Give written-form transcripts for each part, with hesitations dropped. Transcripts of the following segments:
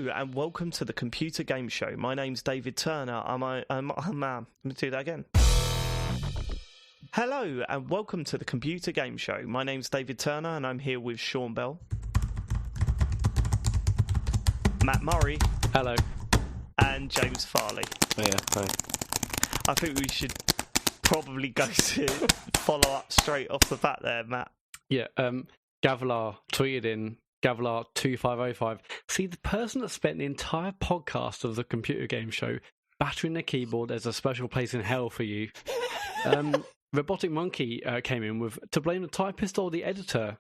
Hello and welcome to the Computer Game Show. My name's David Turner. Let me do that again. Hello and welcome to the Computer Game Show. My name's David Turner and I'm here with Sean Bell, Matt Murray. Hello. And James Farley. Oh, yeah, hi. I think we should probably go to follow up straight off the bat there, Matt. Yeah, Gavlar tweeted in, Gavlar2505. See, the person that spent the entire podcast of the Computer Game Show battering the keyboard, there's a special place in hell for you. Robotic Monkey came in with, to blame the typist or the editor?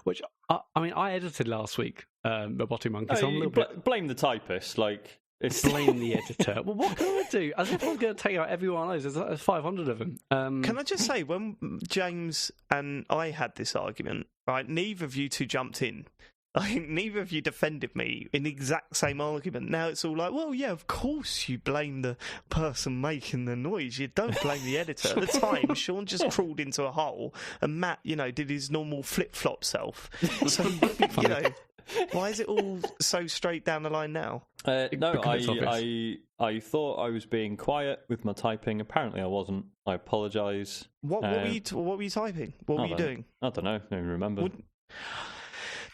Which, I edited last week, Robotic Monkey, so I'm a little bit... Blame the typist, like... It's blame the editor. Well, what can I do? As if I was going to take out every one of those. There's 500 of them. Can I just say, when James and I had this argument, right, neither of you two jumped in. I think neither of you defended me in the exact same argument. Now it's all like, well, yeah, of course you blame the person making the noise. You don't blame the editor. At the time, Sean just crawled into a hole and Matt, did his normal flip-flop self. So, why is it all so straight down the line now? No, I thought I was being quiet with my typing. Apparently I wasn't. I apologise. What were you typing? What were you doing? I don't know. I don't even remember.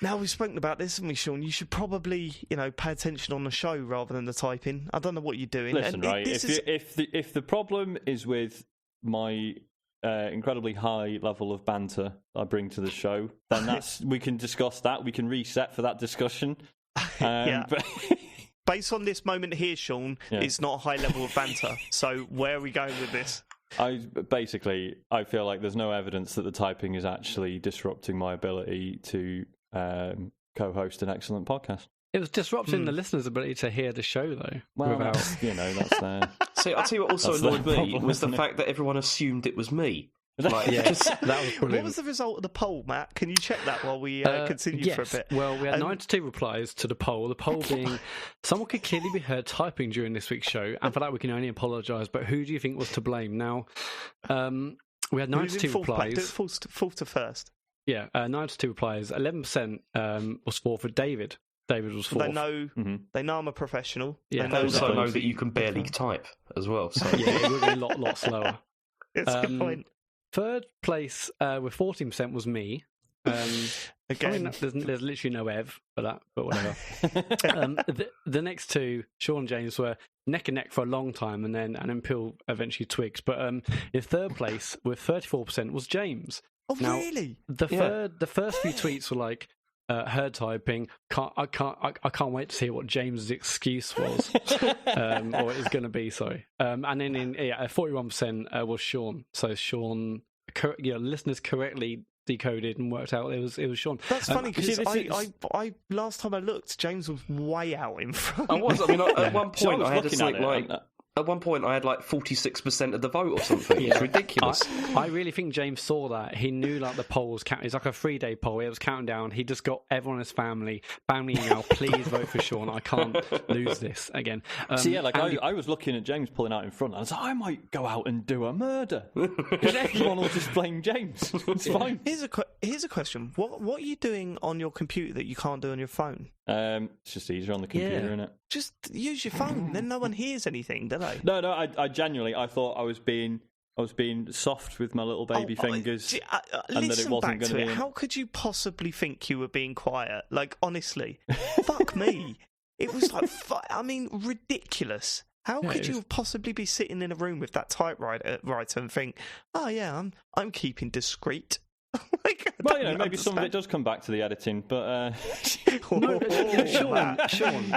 Now we've spoken about this, haven't we, Sean? You should probably, pay attention on the show rather than the typing. I don't know what you're doing. Listen, right, if the problem is with my incredibly high level of banter I bring to the show, then we can discuss that. We can reset for that discussion. But based on this moment here, Sean, it's not a high level of banter. So where are we going with this? I feel like there's no evidence that the typing is actually disrupting my ability to co-host an excellent podcast. It was disrupting the listeners' ability to hear the show, though. Well, that's there. See, I'll tell you what also annoyed me was the fact that everyone assumed it was me. That was brilliant. What was the result of the poll, Matt? Can you check that while we continue for a bit? Well, we had 92 replies to the poll. The poll being, someone could clearly be heard typing during this week's show, and for that we can only apologise, but who do you think was to blame? Now, we had 92 replies. Fourth to first. Yeah, 92 replies. 11% was for David. David was fourth. They know I'm a professional. Yeah, they also know that you can barely type as well. So. Yeah, it would be a lot slower. It's a good point. Third place with 14% was me. Again, there's literally no Ev for that, but whatever. The next two, Sean and James, were neck and neck for a long time, and then Peel eventually twigs. But in third place with 34% was James. Oh, now, really? The first few tweets were like, heard typing. I can't wait to see what James's excuse was, or is going to be. Sorry. And then 41% was Sean. So Sean, listeners correctly decoded and worked out it was Sean. That's funny because I last time I looked, James was way out in front. I was. I mean, at one point I had something at one point, I had 46% of the vote or something. It's ridiculous. I really think James saw that. He knew the poll was counting. It's like a 3-day poll. It was counting down. He just got everyone in his family banging email, please vote for Sean. I can't lose this again. I was looking at James pulling out in front. And I was like, I might go out and do a murder. Because everyone will just blame James. It's fine. Here's a question. What are you doing on your computer that you can't do on your phone? It's just easier on the computer, isn't it? Just use your phone. Then no one hears anything, do they? No. I genuinely, I thought I was being soft with my little baby fingers, and that it wasn't going to be. How could you possibly think you were being quiet? Like, honestly, fuck me. It was ridiculous. How could you possibly be sitting in a room with that typewriter and think, oh yeah, I'm keeping discreet? Maybe some of it does come back to the editing, but Sean,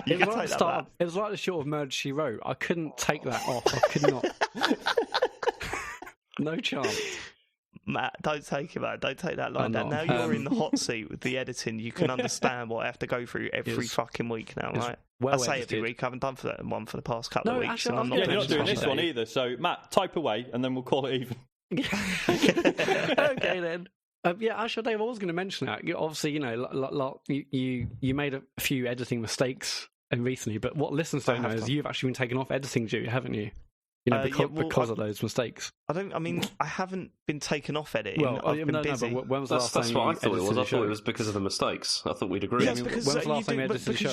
it was like the short of Murder, She Wrote. I couldn't take that off. I could not. No chance. Matt, don't take it, man. Don't take that line down. Now you're in the hot seat with the editing. You can understand what I have to go through every fucking week now, right? I say every week. I haven't done one for the past couple of weeks. Actually, I'm you're not doing this one either. So, Matt, type away, and then we'll call it even. Okay, then. Actually, Dave, I was going to mention that. Obviously, you made a few editing mistakes recently, but what listeners don't know is you've actually been taken off editing duty, haven't you? because of those mistakes. I haven't been taken off editing. Well, I've been busy. But when was the last That's time what I thought it was. I thought show? it was because of the mistakes. I thought we'd agree. Yes, because when was the last time you edited the show?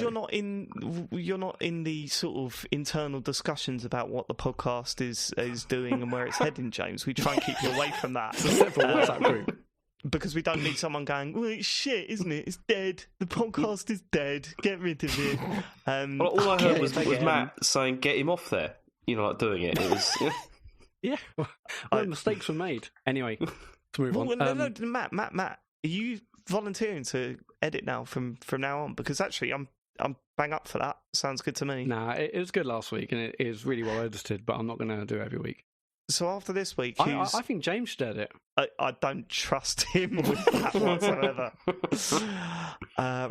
you're not in the sort of internal discussions about what the podcast is doing and where it's heading, James. We try and keep you away from that. Except for WhatsApp group. Because we don't need someone going, well, it's shit, isn't it? It's dead. The podcast is dead. Get rid of it. Well, all I heard was Matt saying, get him off there. Like doing it. It was... Yeah. Well, mistakes were made. Anyway, to move on. No, Matt, are you volunteering to edit now from now on? Because actually, I'm bang up for that. Sounds good to me. Nah, it was good last week, and it is really well edited, but I'm not going to do it every week. So after this week, I think James should edit. I don't trust him with that whatsoever.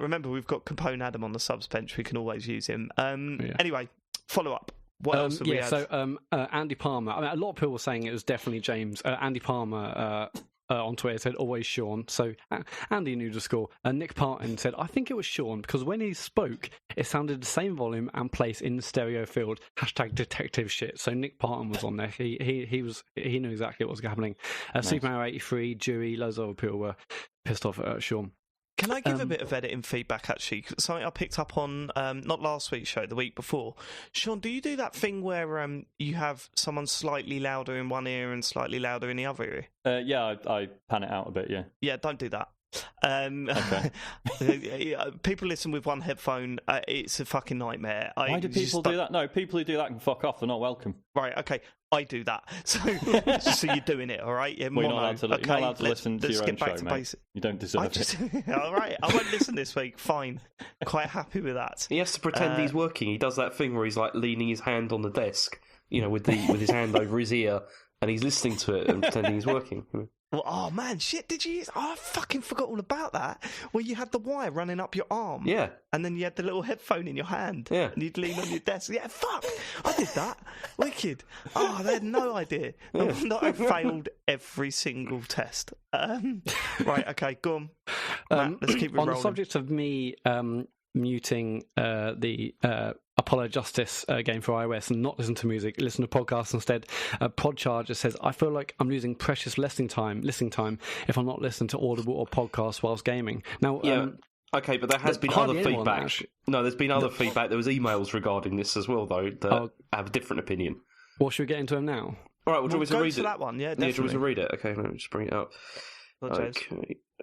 Remember, we've got Capone Adam on the subs bench. We can always use him. Anyway, follow up. What else have we had? So Andy Palmer. A lot of people were saying it was definitely James. Andy Palmer on Twitter said always Sean. So Andy knew the score. Nick Parton said I think it was Sean because when he spoke, it sounded the same volume and place in the stereo field. #detective shit. So Nick Parton was on there. He knew exactly what was happening. Nice. Super Mario 83, Dewey, loads of other people were pissed off at Sean. Can I give a bit of editing feedback, actually? Something I picked up on, not last week's show, the week before. Sean, do you do that thing where you have someone slightly louder in one ear and slightly louder in the other ear? Yeah, I pan it out a bit, yeah. Yeah, don't do that. Okay. People listen with one headphone. It's a fucking nightmare. Why do people do that? No, people who do that can fuck off. They're not welcome. Right, okay. I do that. So you're doing it, all right? Yeah, you're not allowed to listen to your own show, mate. You don't deserve it. All right, I won't listen this week. Fine. Quite happy with that. He has to pretend he's working. He does that thing where he's like leaning his hand on the desk, with his hand over his ear, and he's listening to it and pretending he's working. Well, oh man, shit! Did you? I fucking forgot all about that. Where you had the wire running up your arm, yeah, and then you had the little headphone in your hand, yeah, and you'd lean on your desk. Yeah, fuck, I did that. Wicked. Oh, they had no idea. Yeah. I failed every single test. Right, okay, go on. Matt, let's keep it rolling. On the subject of me muting the Apollo Justice game for iOS and not listen to music, listen to podcasts instead. Podcharger says, I feel like I'm losing precious listening time if I'm not listening to Audible or podcasts whilst gaming. Now, okay, but there has been other feedback. No, there's been other feedback. There was emails regarding this as well, though, that have a different opinion. Well, should we get into them now? All right, well, do you want me to read it? That one, yeah, definitely. Yeah, do you want me to read it? Okay, let me just bring it up. Okay.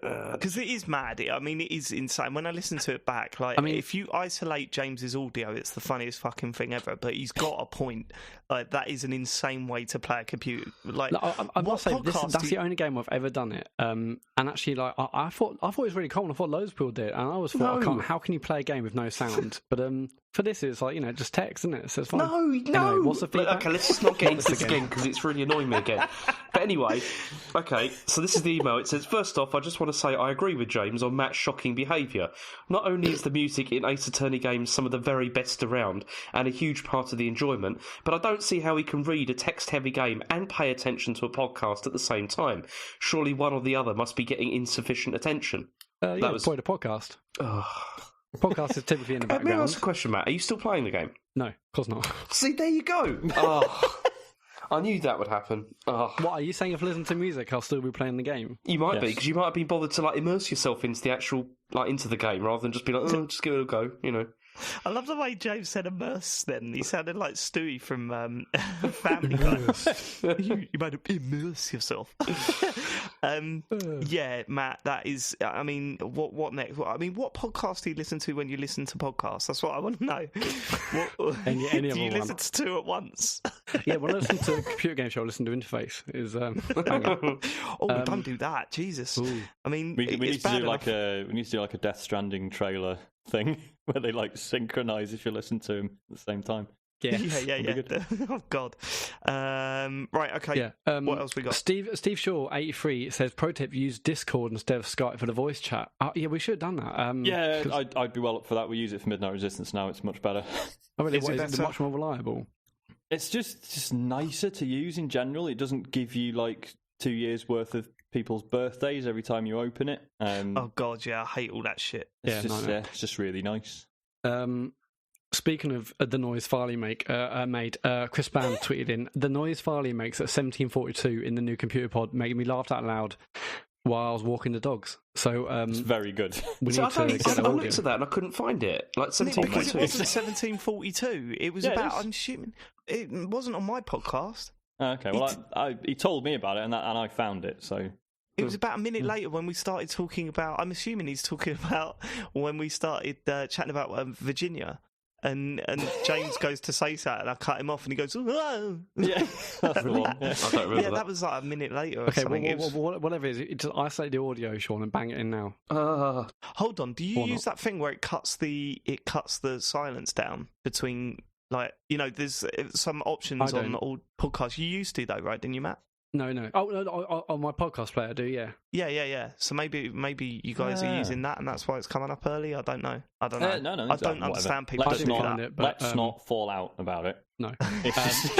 Because it is mad. I mean, it is insane. When I listen to it back, if you isolate James's audio, it's the funniest fucking thing ever. But he's got a point. That is an insane way to play a computer. I must say, that's the only game I've ever done it. And actually, I thought it was really cool. And I thought loads of people did. And I always thought, how can you play a game with no sound? But for this, it's just text, isn't it? So it's fine. No. Anyway, what's the feedback? Okay, let's just not get into this again because it's really annoying me again. But anyway, okay. So this is the email. It says, first off, I just want to say I agree with James on Matt's shocking behaviour. Not only is the music in Ace Attorney games some of the very best around and a huge part of the enjoyment, but I don't see how he can read a text-heavy game and pay attention to a podcast at the same time. Surely one or the other must be getting insufficient attention. That was probably the podcast. The podcast is typically in the background. May I ask a question, Matt? Are you still playing the game? No, of course not. See, there you go. Oh, I knew that would happen. Oh. What, are you saying if I listen to music, I'll still be playing the game? You might be, because you might have been bothered to immerse yourself into the actual, into the game, rather than just be just give it a go, I love the way James said immerse then. He sounded like Stewie from Family Guy. You might immerse yourself. Yeah, Matt, that is, what next? What podcast do you listen to when you listen to podcasts? That's what I want to know. Any do you listen to two at once? Yeah, when I listen to a computer game show, I listen to Interface. Don't do that. Jesus. Ooh. We need to do a Death Stranding trailer thing where they synchronize if you listen to them at the same time. Yeah. Oh God. Right. Okay. Yeah. What else we got? Steve Shaw 83 says, "Pro tip: use Discord instead of Skype for the voice chat." Yeah, we should have done that. I'd be well up for that. We use it for Midnight Resistance now. It's much better. Oh, really? Is it much more reliable? It's just nicer to use in general. It doesn't give you 2 years worth of people's birthdays every time you open it. Oh God, yeah, I hate all that shit. It's just really nice. Speaking of the noise Farley made, Chris Band tweeted in, the noise Farley makes at 1742 in the new computer pod made me laugh out loud while I was walking the dogs. So it's very good. We need to get the I audio. looked at that and I couldn't find it. Like Because 1742. it wasn't 1742. It was about. It is. I'm assuming it wasn't on my podcast. Okay, well, he told me about it, and I found it. So it was about a minute later when we started talking about. I'm assuming he's talking about when we started chatting about Virginia. And James goes to say something, and I cut him off, and he goes, "Whoa!" yeah, that's the one. Yeah. I don't remember that was like a minute later or Okay, something. whatever it is, just isolate the audio, Sean, and bang it in now. Hold on, do you Or use that thing where it cuts the silence down between, like, there's some options on all podcasts. You used to though, right? Didn't you, Matt? No. Oh, no, on my podcast player, I do, yeah. Yeah. So maybe you guys are using that, and that's why it's coming up early. I don't know. No, I don't understand people Let's doing not, that. let's not fall out about it. No.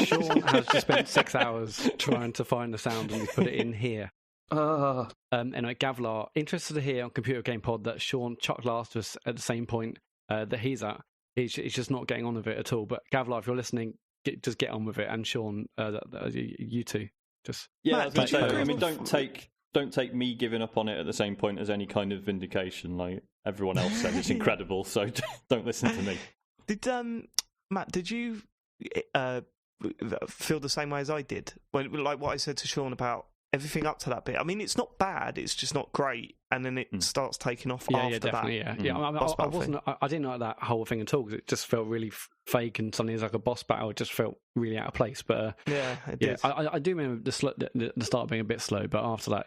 Sean has just spent 6 hours trying to find the sound, and we put it in here. Anyway, Gavlar, interested to hear on Computer Game Pod that Sean chucked last to us at the same point that he's at. He's just not getting on with it at all. But Gavlar, if you're listening, just get on with it. And Sean, you two. Yeah, Matt, I was going to say. did you I mean, agree don't take me giving up on it at the same point as any kind of vindication. Like everyone else said, it's incredible. So don't listen to me. Did Matt? Did you feel the same way as I did? When, like what I said to Sean about everything up to that bit. I mean, it's not bad. It's just not great, and then it starts taking off after definitely, that. Yeah. I didn't like that whole thing at all because it just felt really fake, and suddenly it's like a boss battle. It just felt really out of place. But it did. I do remember the start being a bit slow, but after that,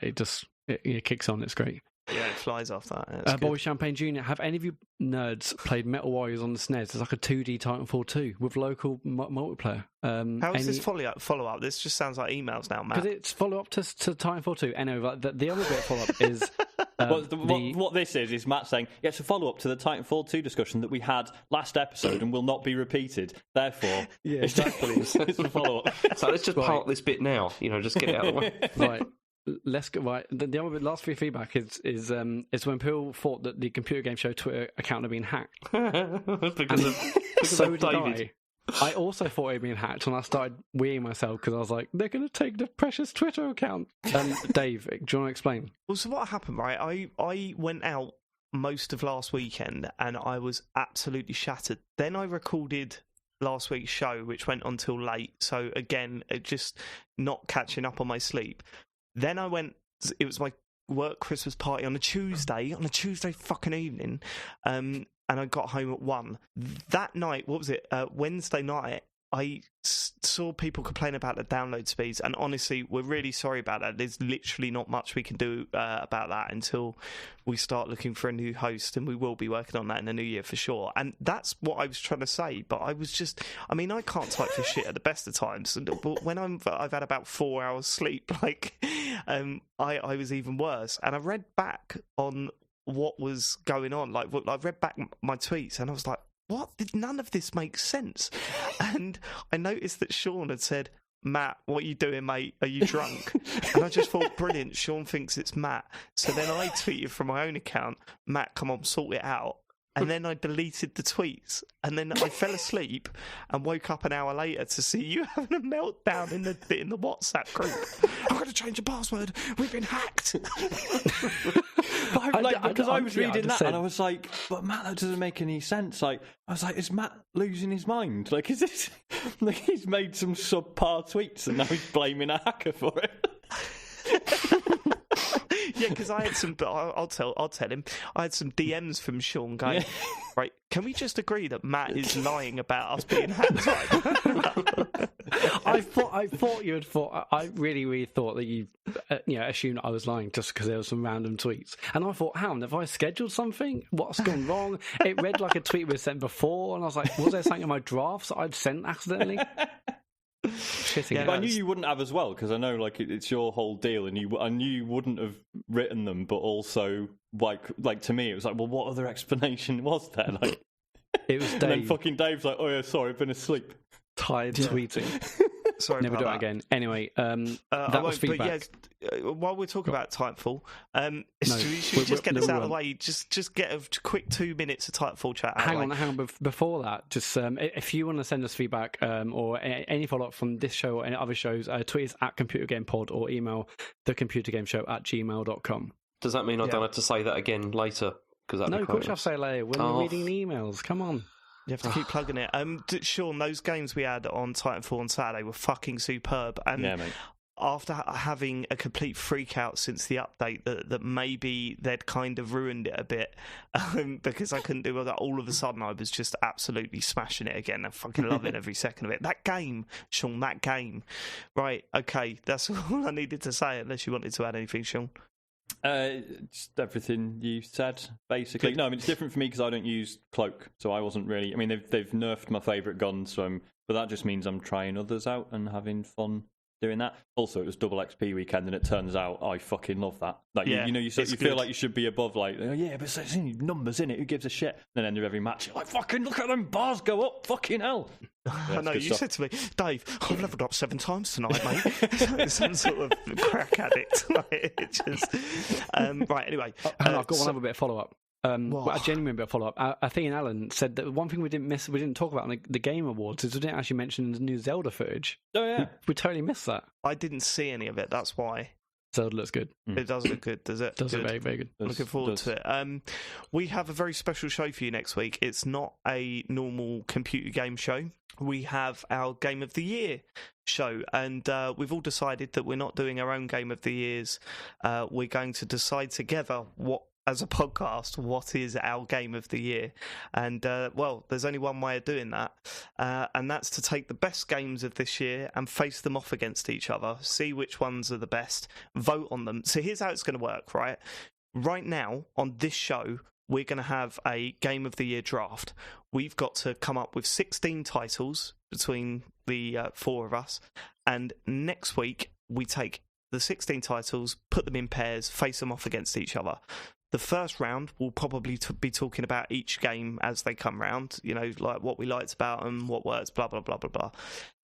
it kicks on. It's great. Yeah, it flies off that. Bobby Champagne Jr., have any of you nerds played Metal Warriors on the SNES? It's like a 2D Titanfall 2 with local multiplayer. How is this follow up? This just sounds like emails now, Matt. Because it's follow up to Titanfall 2. Anyway, the other bit of follow up is. What this is Matt saying, it's a follow up to the Titanfall 2 discussion that we had last episode and will not be repeated. Therefore, exactly. it's a follow up. So let's just park this bit now. Just get it out of the way. Right. Let's go. Right. The other last free feedback is when people thought that the Computer Game Show Twitter account had been hacked. because so of did David. I also thought it had been hacked, and I started weeing myself because I was like, they're going to take the precious Twitter account. Dave, do you want to explain? Well, so what happened, right? I went out most of last weekend, and I was absolutely shattered. Then I recorded last week's show, which went on till late. So again, just not catching up on my sleep. Then I went. It was my work Christmas party on a Tuesday fucking evening, and I got home at 1. That night, what was it? Wednesday night, I saw people complain about the download speeds, and honestly, we're really sorry about that. There's literally not much we can do about that until we start looking for a new host, and we will be working on that in the new year for sure. And that's what I was trying to say, but I was just, I mean, I can't type for shit at the best of times, but when I've had about 4 hours sleep, like, I was even worse. And I read back on what was going on, like I read back my tweets, and I was like, what? None of this makes sense. And I noticed that Sean had said, Matt, what are you doing, mate? Are you drunk? And I just thought, brilliant, Sean thinks it's Matt. So then I tweeted from my own account, Matt, come on, sort it out. And then I deleted the tweets. And then I fell asleep and woke up an hour later to see you having a meltdown in the WhatsApp group. I'm going to change the password. We've been hacked. Because I was reading that and I was like, but Matt, that doesn't make any sense. Like, I was like, is Matt losing his mind? Like, is this like he's made some subpar tweets and now he's blaming a hacker for it? Yeah, because I had some. I'll tell him. I had some DMs from Sean going, right? Can we just agree that Matt is lying about us being hacked? I thought you had thought. I really thought that you, assumed I was lying just because there were some random tweets. And I thought, Hound, have I scheduled something? What's gone wrong? It read like a tweet was sent before, and I was like, was there something in my drafts that I'd sent accidentally? Yeah, but I knew you wouldn't have as well, because I know like it's your whole deal, and I knew you wouldn't have written them, but also like to me it was like, well, what other explanation was there? Like, it was Dave. And then fucking Dave's like, oh yeah, sorry, I've been asleep. Tired tweeting. Sorry Never about do that it again. Anyway, I that was won't, but feedback. while we're talking about Titanfall, No, should we just get this no, out of the way? Just get a quick 2 minutes of Titanfall chat out Hang of the way. on. Before that, just if you want to send us feedback or any follow-up from this show or any other shows, tweet us at ComputerGamePod or email thecomputergameshow@gmail.com. Does that mean I don't have to say that again later? No, of course you have to say it later when you're reading the emails. Come on. You have to keep plugging it. Sean, those games we had on Titanfall on Saturday were fucking superb. And Yeah, mate. after having a complete freak out since the update that maybe they'd kind of ruined it a bit because I couldn't do all that, all of a sudden I was just absolutely smashing it again. I'm fucking loving every second of it. That game, Sean, that game. Right, okay, that's all I needed to say, unless you wanted to add anything, Sean. Just everything you said, basically. No, I mean, it's different for me because I don't use cloak, so I wasn't really. I mean, they've nerfed my favourite gun, but that just means I'm trying others out and having fun doing that. Also, it was double XP weekend, and it turns out I fucking love that. Like, yeah, you feel like you should be above, like, oh, yeah, but it's numbers in it. Who gives a shit? And then end of every match, you're like, fucking look at them bars go up, fucking hell. Yeah, I know, you said to me, Dave, I've leveled up 7 times tonight, mate. Some sort of crack addict. Right, anyway. I've got one other bit of follow-up. A genuine bit of follow-up. I think Alan said that one thing we didn't talk about on the Game Awards is we didn't actually mention the new Zelda footage. Oh, yeah. We totally missed that. I didn't see any of it, that's why. Zelda looks good. It does look good, does it? Does look very, very good. Looking forward to it. We have a very special show for you next week. It's not a normal computer game show. We have our Game of the Year show, and we've all decided that we're not doing our own Game of the Years. We're going to decide together as a podcast, what is our Game of the Year? And, there's only one way of doing that, and that's to take the best games of this year and face them off against each other, see which ones are the best, vote on them. So here's how it's going to work, right? Right now, on this show, we're going to have a Game of the Year draft. We've got to come up with 16 titles between the 4 of us, and next week, we take the 16 titles, put them in pairs, face them off against each other. The first round, we'll probably be talking about each game as they come round, like what we liked about them, what works, blah, blah, blah, blah, blah.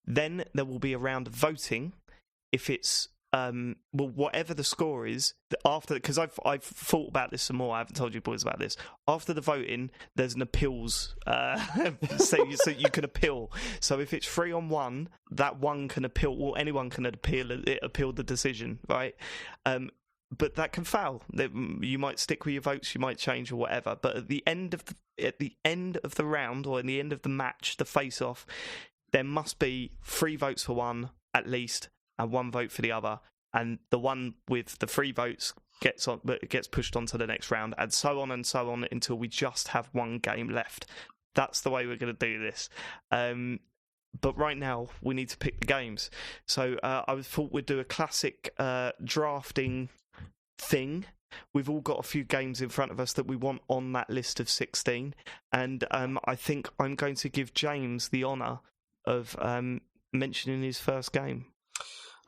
Then there will be a round of voting. If it's, whatever the score is, because I've thought about this some more, I haven't told you boys about this. After the voting, there's an appeals, so you can appeal. So if it's 3-on-1, that one can appeal, or anyone can appeal the decision, right? But that can fail. You might stick with your votes, you might change or whatever. But at the end of the round, or in the end of the match, the face-off, there must be 3 votes for one at least, and 1 vote for the other. And the one with the 3 votes gets pushed on to the next round, and so on until we just have 1 game left. That's the way we're going to do this. But right now, we need to pick the games. So I thought we'd do a classic drafting thing. We've all got a few games in front of us that we want on that list of 16, and I think I'm going to give James the honour of mentioning his first game.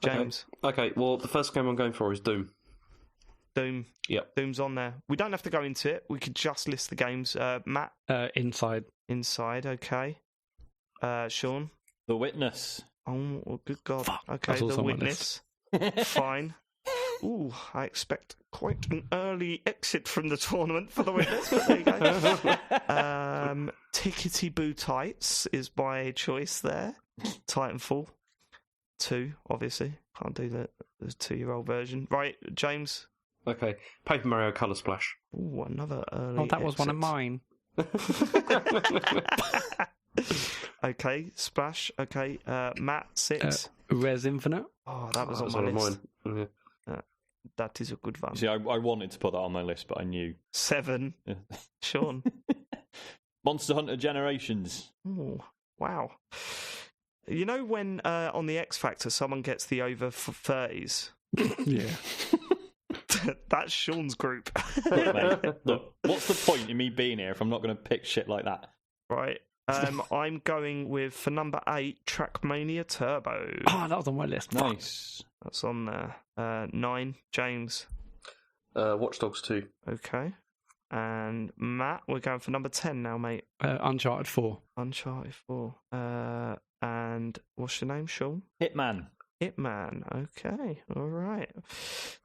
James. Okay, well, the first game I'm going for is Doom. Yep. Doom's on there. We don't have to go into it. We could just list the games. Matt? Inside, okay. Sean? The Witness. Oh, good God. Fuck, okay, The Witness. Fine. Ooh, I expect quite an early exit from the tournament for The Witness, but there you go. Tickety Boo Tights is my choice there. Titanfall 2, obviously. Can't do the 2-year-old version. Right, James? Okay, Paper Mario Colour Splash. Ooh, another early that exit. was one of mine. Okay, Splash. Okay, Matt, 6. Res Infinite. Oh, that was on my list. Mine. Yeah. That is a good one. See, I wanted to put that on my list, but I knew. 7. Yeah. Sean. Monster Hunter Generations. Oh, wow. You know when on the X Factor someone gets the over 30s? Yeah. That's Sean's group. Look, mate, look, what's the point in me being here if I'm not going to pick shit like that? Right. I'm going with, for number 8, Trackmania Turbo. Oh, that was on my list. Nice. That's on there. 9, James. Watch Dogs 2. Okay. And Matt, we're going for number 10 now, mate. Uncharted 4. Uncharted 4. And what's your name, Sean? Hitman. Hitman. Okay, all right.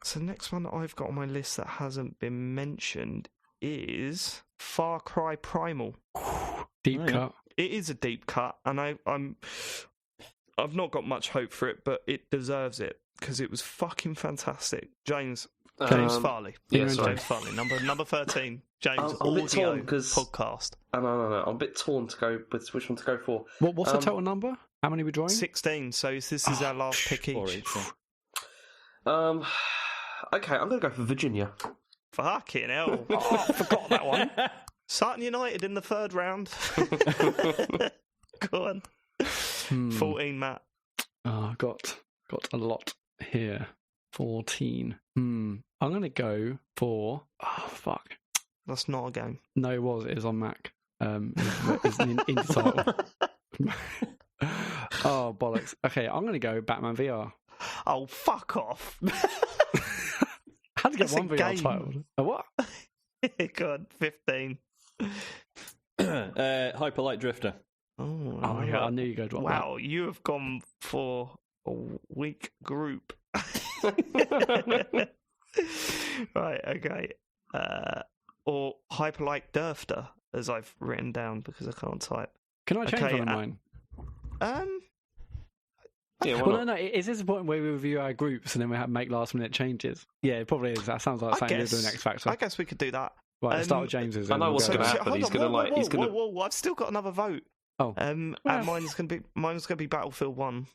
So the next one that I've got on my list that hasn't been mentioned is Far Cry Primal. Deep cut. It is a deep cut, and I've not got much hope for it, but it deserves it because it was fucking fantastic. James Farley. Yeah, James Farley, number 13. James I'm a bit torn Audio podcast. No. I'm a bit torn to go with which one to go for. What's the total number? How many are we drawing? 16. So this is our last pick each. Okay, I'm going to go for Virginia. Fucking hell! Oh, I forgot that one. Sutton United in the third round. Go on. 14, Matt. Oh, got a lot here. 14. I'm going to go for... Oh, fuck. That's not a game. No, it was. It is on Mac. It's an indie title. Oh, bollocks. Okay, I'm going to go Batman VR. Oh, fuck off. How to get That's one a VR game. title? A what? Go on, 15. Hyperlight Drifter. Oh, yeah, I knew you'd go to that. Wow, you have gone for a weak group. Right, okay. Or Hyperlight Drifter, as I've written down because I can't type. Can I change Okay, one of mine? Yeah, Well, no. Is this a point where we review our groups and then we make last-minute changes? Yeah, it probably is. That sounds like something we're doing X Factor. I guess we could do that. Right, let's start with James's. I know what's going going to happen. He's going to He's gonna. Whoa! I've still got another vote. Oh, and mine's going to be Battlefield 1.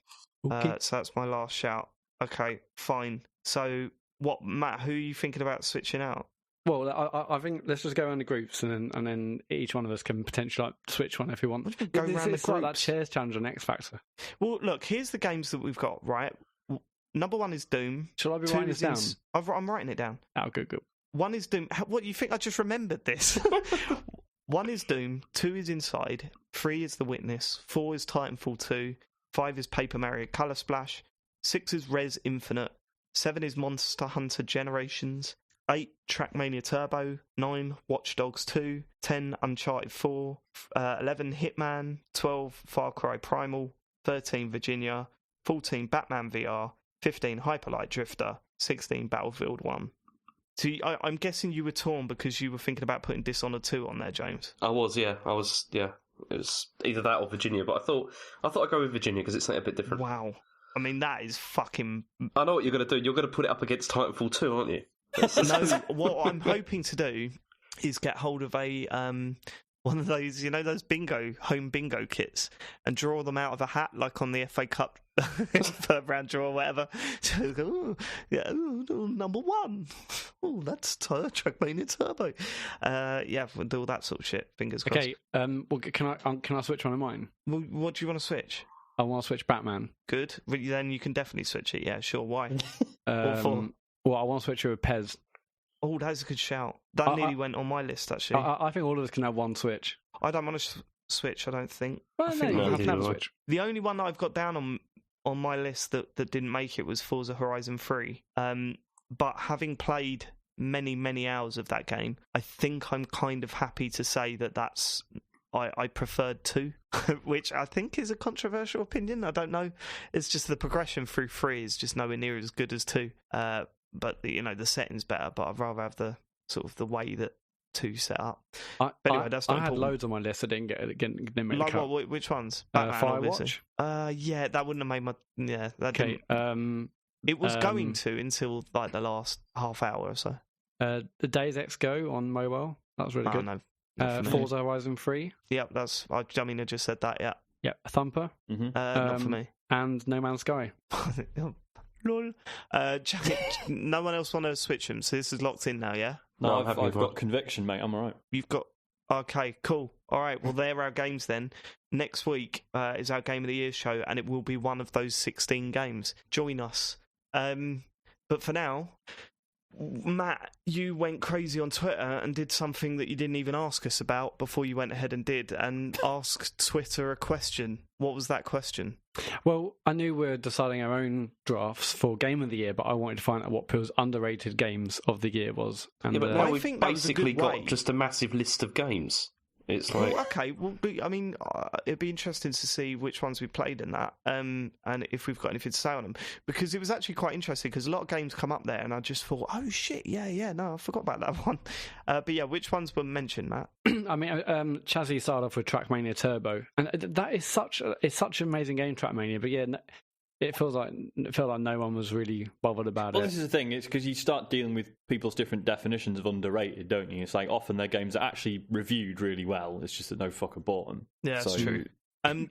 Okay. So that's my last shout. Okay, fine. So what, Matt? Who are you thinking about switching out? Well, I think let's just go around the groups and then each one of us can potentially switch one if we want. Go around the it's like that groups? chairs challenge on X Factor. Well, look, here's the games that we've got, right? Number 1 is Doom. Shall I be writing this down? I'm writing it down. Oh, good. 1 is Doom. What, you think I just remembered this? 1 is Doom, 2 is Inside, 3 is The Witness, 4 is Titanfall 2, 5 is Paper Mario Color Splash, 6 is Res Infinite, 7 is Monster Hunter Generations, 8 Trackmania Turbo, 9 Watch Dogs 2, 10 Uncharted 4, 11 Hitman, 12 Far Cry Primal, 13 Virginia, 14 Batman VR, 15 Hyperlight Drifter, 16 Battlefield 1. So I'm guessing you were torn because you were thinking about putting Dishonored 2 on there, James. I was. It was either that or Virginia, but I thought I'd go with Virginia because it's something a bit different. Wow. I mean, that is fucking... I know what you're going to do. You're going to put it up against Titanfall 2, aren't you? No, what I'm hoping to do is get hold of a one of those, those home bingo kits, and draw them out of a hat, like on the FA Cup third round draw or whatever. So go, number 1. Oh, that's Trackmania Turbo. We'll do all that sort of shit. Fingers crossed. Okay. Well, can I switch one of mine? Well, what do you want to switch? I want to switch Batman. Good. Well, then you can definitely switch it. Yeah, sure. Why? Well, I want to switch it with Pez. Oh, that's a good shout. That nearly went on my list, actually. I think all of us can have one switch. I don't want to switch, I don't think. Well, I think no, we'll you have can have a switch. The only one that I've got down on my list that didn't make it was Forza Horizon 3. But having played many, many hours of that game, I think I'm kind of happy to say that I preferred 2, which I think is a controversial opinion. I don't know. It's just the progression through 3 is just nowhere near as good as 2. But the setting's better. But I'd rather have the sort of the way that 2 set up. But anyway, that's not I had important. loads on my list that didn't make the cut. Which ones? Batman, Firewatch. Yeah, that wouldn't have made my. Yeah, that Okay. didn't. It was going to until like the last half hour or so. The Days X Go on mobile. That was really good. No, Forza Horizon 3. Yeah, I just said that. Yeah. Yeah, Thumper. Mm-hmm. Not for me. And No Man's Sky. Lol. No one else want to switch them, so this is locked in now, yeah? No, I've got conviction, mate. I'm all right. You've got... Okay, cool. All right, well, they're our games then. Next week is our Game of the Year show, and it will be one of those 16 games. Join us. But for now, Matt, you went crazy on Twitter and did something that you didn't even ask us about before you went ahead and did, and asked Twitter a question. What was that question? Well, I knew we were deciding our own drafts for Game of the Year, but I wanted to find out what Phil's underrated games of the year was. And, yeah, but now I we've think that was a basically good way. got just a massive list of games. It's like okay. Well, I mean, it'd be interesting to see which ones we played in that, and if we've got anything to say on them, because it was actually quite interesting. Because a lot of games come up there, and I just thought, oh shit, yeah, no, I forgot about that one. But yeah, which ones were mentioned, Matt? I mean, Chazzy started off with Trackmania Turbo, and that is such an amazing game, Trackmania. But yeah, it felt like no one was really bothered about it. Well, this is the thing. It's because you start dealing with people's different definitions of underrated, don't you? It's like often their games are actually reviewed really well. It's just that no fucker bought them. Yeah, that's true.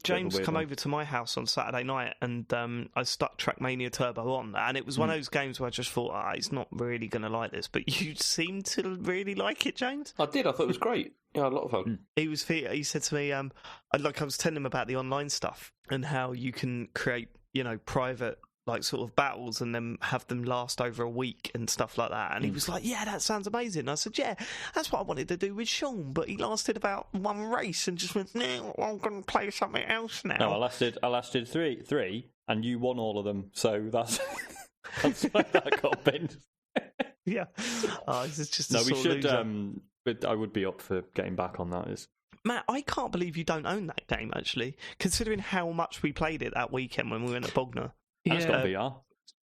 James come over to my house on Saturday night, and I stuck Trackmania Turbo on, and it was one of those games where I just thought, he's not really going to like this, but you seem to really like it, James. I did. I thought it was great. Yeah, a lot of fun. He said to me, I was telling him about the online stuff and how you can create, private like sort of battles and then have them last over a week and stuff like that. And he was like, yeah, that sounds amazing. I said, yeah, that's what I wanted to do with Sean, but he lasted about one race and just went, no, I'm going to play something else now. No, I lasted three, and you won all of them. So that's why that got bent. Yeah. It's just no, we should. But I would be up for getting back on that. Matt, I can't believe you don't own that game, actually, considering how much we played it that weekend when we went to Bognor. It's got VR.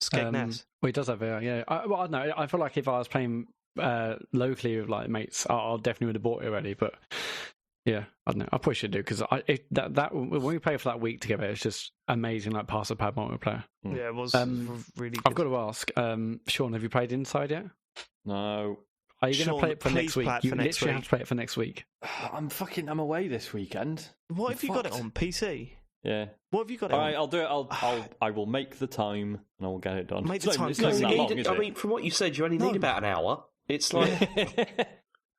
Skegness. Well, it does have VR, yeah. I don't know. I feel like if I was playing locally with like mates, I definitely would have bought it already. But yeah, I don't know. I probably should do, because when we played for that week together, it's just amazing, like pass the pad multiplayer. Yeah, it was really good. I've got to ask, Sean, have you played Inside yet? No. Are you going to play it for next week? You literally have to play it for next week. I'm away this weekend. What have you got it on PC? Yeah. What have you got it on? All right, I'll do it. I will make the time and I will get it done. Make the time. It's not that long, is it? I mean, from what you said, you only need about an hour. It's like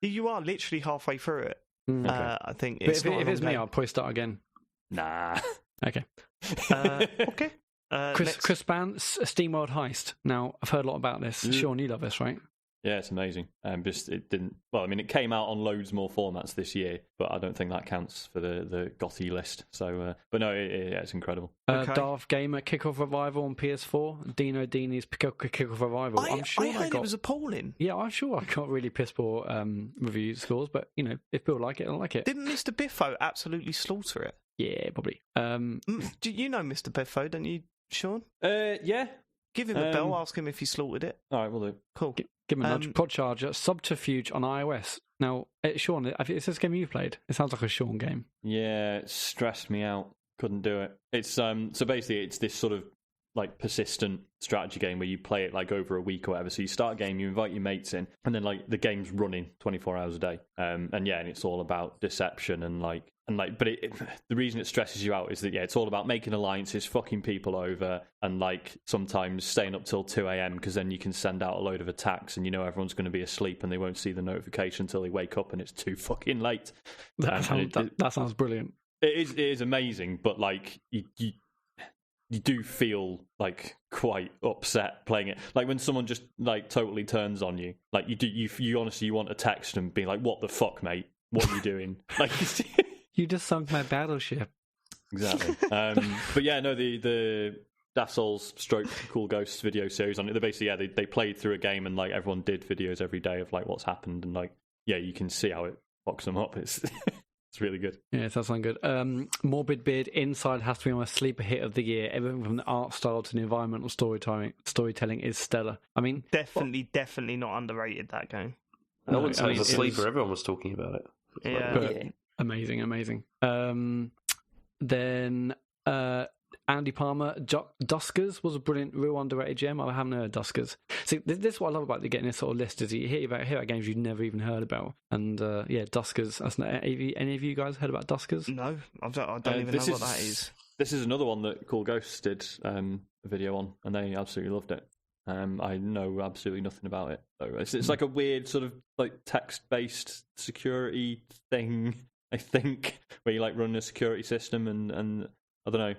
you are literally halfway through it. Okay. I think. But if it's me, I'll probably start again. Nah. Okay. Okay. Chris Ban, SteamWorld Heist. Now, I've heard a lot about this. Sean, you love this, right? Yeah, it's amazing. It didn't. Well, I mean, it came out on loads more formats this year, but I don't think that counts for the GOTY list. So, but no, it's incredible. Okay. Darth Gamer Kickoff Revival on PS4. Dino Dini's Kickoff Revival. I heard it was appalling. Yeah, I'm sure I got really piss poor review scores, but if people like it, I like it. Didn't Mr. Biffo absolutely slaughter it? Yeah, probably. Do you know Mr. Biffo? Don't you, Sean? Yeah. Give him a bell. Ask him if he slaughtered it. All right, we'll do. Cool. Give him a nudge. Podcharger, Subterfuge on iOS. Now, Sean, is this a game you've played? It sounds like a Sean game. Yeah, it stressed me out. Couldn't do it. It's so basically it's this sort of like persistent strategy game where you play it like over a week or whatever. So you start a game, you invite your mates in, and then like the game's running 24 hours a day. And it's all about deception but the reason it stresses you out is that it's all about making alliances, fucking people over, and like sometimes staying up till 2 a.m. because then you can send out a load of attacks and everyone's going to be asleep and they won't see the notification until they wake up and it's too fucking late. That sounds brilliant. It is amazing, but like you do feel like quite upset playing it. Like when someone just like totally turns on you, like you honestly want to text and be like, "What the fuck, mate? What are you doing?" Like you just sunk my battleship. Exactly. But yeah, no, the Daft Souls / Cool Ghosts video series on it. They basically they played through a game and like everyone did videos every day of like what's happened and like you can see how it fucks them up. It's It's really good. Yeah, it does sound good. Morbid Beard, Inside has to be my sleeper hit of the year. Everything from the art style to the environmental storytelling is stellar. I mean, definitely not underrated, that game. I wouldn't say it was a sleeper. Everyone was talking about it. Yeah. Amazing. Then Andy Palmer, Duskers was a brilliant, real underrated gem. I haven't heard of Duskers. See, this is what I love about getting this sort of list, is you hear about games you've never even heard about. And Duskers. Any of you guys heard about Duskers? No, I don't even know what that is. This is another one that Cool Ghosts did a video on, and they absolutely loved it. I know absolutely nothing about it. So it's like a weird sort of like text-based security thing, I think, where you like run a security system and I don't know.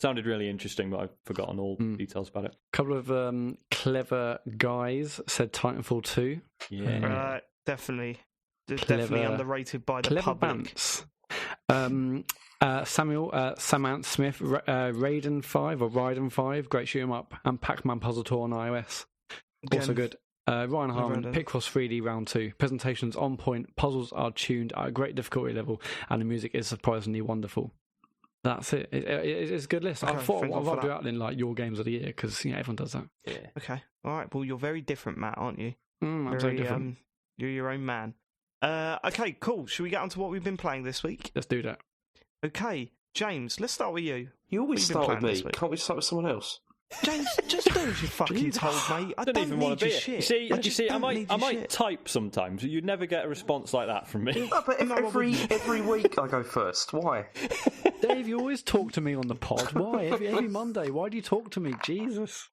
Sounded really interesting, but I've forgotten all details about it. A couple of clever guys said Titanfall 2. Yeah. Definitely underrated by the public. Samuel Samantha Smith, Raiden 5 or Raiden 5, great shoot 'em up, and Pac-Man Puzzle Tour on iOS. Also good. Ryan Harmon, Picross 3D Round 2. Presentations on point, puzzles are tuned at a great difficulty level, and the music is surprisingly wonderful. That's it. It's a good list. Okay, I thought thank I'd God for rather do that. that than like your games of the year, because everyone does that. Yeah. Okay, all right. Well, you're very different, Matt, aren't you? I'm so different. You're your own man. Okay, cool. Should we get on to what we've been playing this week? Let's do that. Okay, James, let's start with you. You always What have you been start with playing me. this week? Can't we start with someone else? James, just do as you're fucking told, mate. I don't even want need to be your here. shit. You see, I need your might shit. type sometimes. You'd never get a response like that from me. No, but every week I go first. Why? Dave, you always talk to me on the pod. Why? Every Monday. Why do you talk to me? Jesus.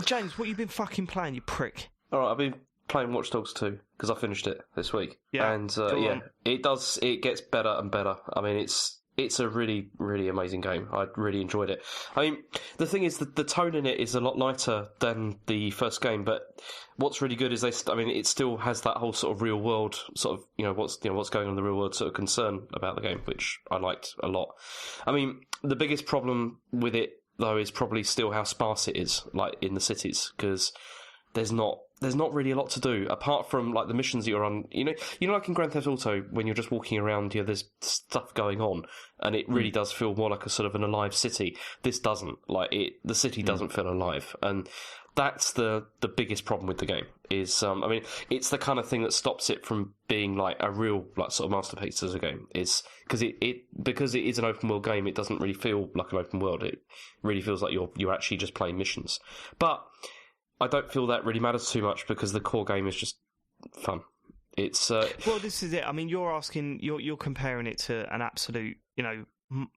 James, what you been fucking playing, you prick? All right, I've been playing Watch Dogs 2 because I finished it this week. Yeah, and go on. it gets better and better. I mean, it's a really, really amazing game. I really enjoyed it. I mean, the thing is that the tone in it is a lot lighter than the first game, but what's really good is it still has that whole sort of real world sort of, what's going on in the real world sort of concern about the game, which I liked a lot. I mean, the biggest problem with it though is probably still how sparse it is, like in the cities, because there's not really a lot to do apart from like the missions that you're on. You know, like in Grand Theft Auto, when you're just walking around, there's stuff going on, and it really does feel more like a sort of an alive city. This doesn't. The city doesn't feel alive, and that's the biggest problem with the game. Is it's the kind of thing that stops it from being like a real like sort of masterpiece as a game. Is because it is an open world game. It doesn't really feel like an open world. It really feels like you're actually just playing missions, but I don't feel that really matters too much because the core game is just fun. It's well, this is it. I mean, you're comparing it to an absolute,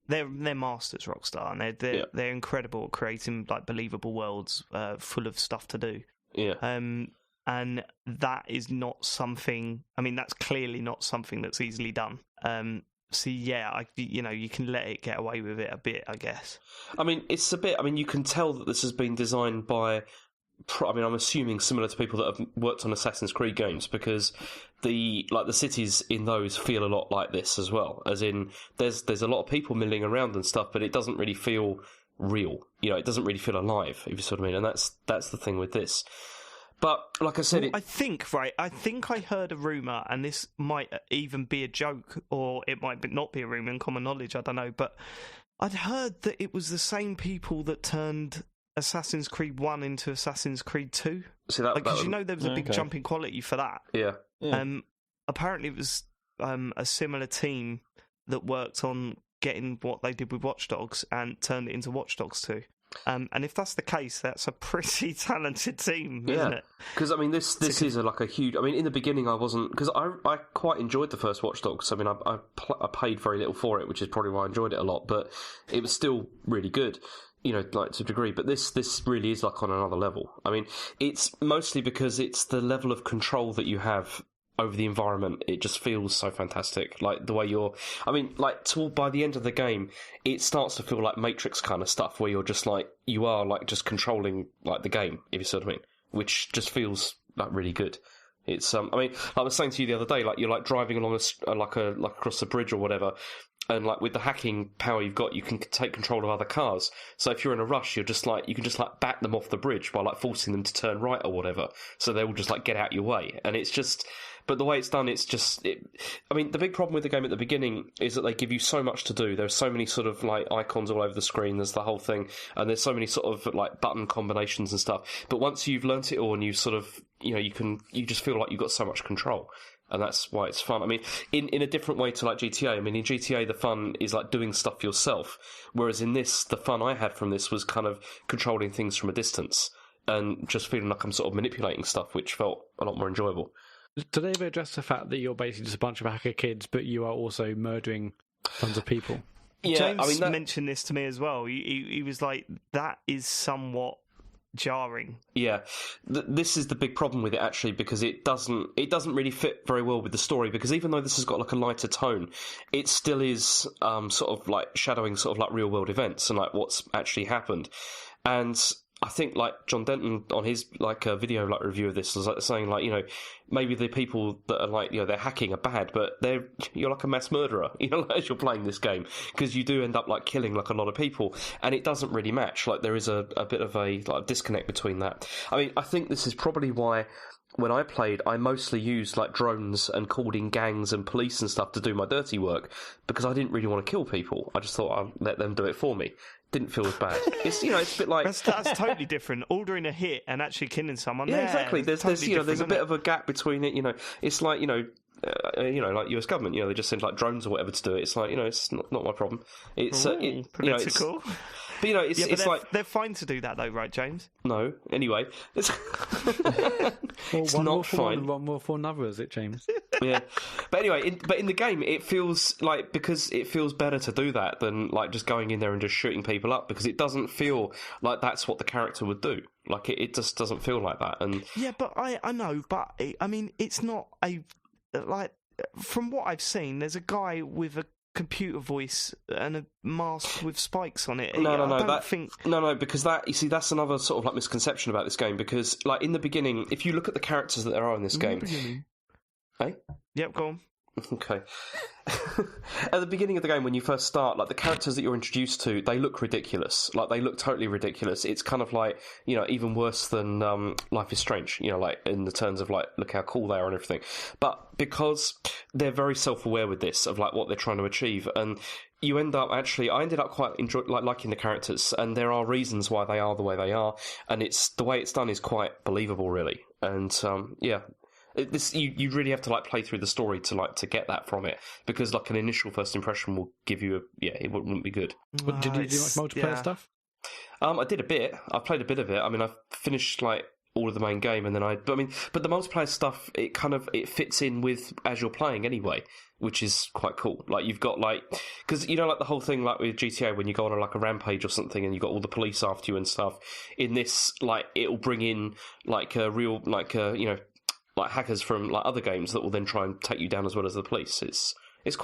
they're masters, Rockstar, and they're incredible at creating like believable worlds full of stuff to do. Yeah. And that is not something. I mean, that's clearly not something that's easily done. So yeah, you can let it get away with it a bit, I guess. I mean, it's a bit. I mean, you can tell that this has been designed by. I'm assuming similar to people that have worked on Assassin's Creed games, because the cities in those feel a lot like this as well. As in, there's a lot of people milling around and stuff, but it doesn't really feel real. It doesn't really feel alive, if you sort of mean. And that's the thing with this. But like I said, I think I heard a rumor, and this might even be a joke, or it might not be a rumor in common knowledge. I don't know, but I'd heard that it was the same people that turned Assassin's Creed 1 into Assassin's Creed 2. See that? Because there was a big jump in quality for that. Yeah. Apparently it was a similar team that worked on getting what they did with Watch Dogs and turned it into Watch Dogs 2. And if that's the case, that's a pretty talented team, isn't it? Because I mean, this is a huge. I mean, in the beginning, I wasn't, because I quite enjoyed the first Watch Dogs. I mean, I paid very little for it, which is probably why I enjoyed it a lot. But it was still really good. Like to a degree, but this really is like on another level. I mean, it's mostly because it's the level of control that you have over the environment. It just feels so fantastic. Like the way by the end of the game, it starts to feel like Matrix kind of stuff, where you're just like, you are like just controlling like the game, if you see what I mean, which just feels like really good. It's I mean, I was saying to you the other day, like you're like driving along like across the bridge or whatever. And like with the hacking power you've got, you can take control of other cars. So if you're in a rush, you can just bat them off the bridge by like forcing them to turn right or whatever. So they will just like get out your way. And it's just, but the way it's done, I mean, the big problem with the game at the beginning is that they give you so much to do. There's so many sort of like icons all over the screen. There's the whole thing, and there's so many sort of like button combinations and stuff. But once you've learnt it all, and you sort of, you just feel like you've got so much control. And that's why it's fun. I mean, in a different way to like GTA. I mean, in GTA, the fun is like doing stuff yourself. Whereas in this, the fun I had from this was kind of controlling things from a distance and just feeling like I'm sort of manipulating stuff, which felt a lot more enjoyable. Do they ever address the fact that you're basically just a bunch of hacker kids, but you are also murdering tons of people? Yeah, James mentioned this to me as well. He was like, that is somewhat jarring. Yeah, this is the big problem with it actually, because it doesn't really fit very well with the story, because even though this has got like a lighter tone, it still is sort of like shadowing sort of like real world events and like what's actually happened. And I think like John Denton on his like video like review of this was like saying like, maybe the people that are like, they're hacking are bad, but you're like a mass murderer, as you're playing this game, because you do end up like killing like a lot of people, and it doesn't really match. Like there is a bit of a like disconnect between that. I mean, I think this is probably why when I played, I mostly used like drones and called in gangs and police and stuff to do my dirty work because I didn't really want to kill people. I just thought I'd let them do it for me. Didn't feel as bad. It's it's a bit like that's totally different. Ordering a hit and actually killing someone. Yeah, exactly. There's there's a bit of a gap between it. It's like like US government. They just send like drones or whatever to do it. It's like it's not my problem. It's political. But it's like they're fine to do that though, right, James? No. Anyway, it's one not more for fine. One more for another, is it, James? Yeah, but anyway, in the game, it feels like because it feels better to do that than like just going in there and just shooting people up because it doesn't feel like that's what the character would do. Like it just doesn't feel like that. And yeah, but I know, but I mean, it's not like from what I've seen. There's a guy with a computer voice and a mask with spikes on it. No, because that's another sort of like misconception about this game because like in the beginning, if you look at the characters that there are in this game, hey, yep, go on. Okay. At the beginning of the game, when you first start, like the characters that you're introduced to, they look ridiculous. Like they look totally ridiculous. It's kind of like even worse than Life is Strange. Like in the terms of like look how cool they are and everything. But because they're very self-aware with this of like what they're trying to achieve, and you end up I ended up quite liking the characters, and there are reasons why they are the way they are, and it's the way it's done is quite believable, really. And yeah. You really have to like play through the story to get that from it because like an initial first impression will give you it wouldn't be good. But did you do much multiplayer stuff? I did a bit. I played a bit of it. I mean, I finished like all of the main game, and then but the multiplayer stuff it fits in with as you're playing anyway, which is quite cool. Like you've got like because like the whole thing like with GTA when you go on like a rampage or something and you got all the police after you and stuff. In this, like it'll bring in like a real like like hackers from like other games that will then try and take you down as well as the police. It's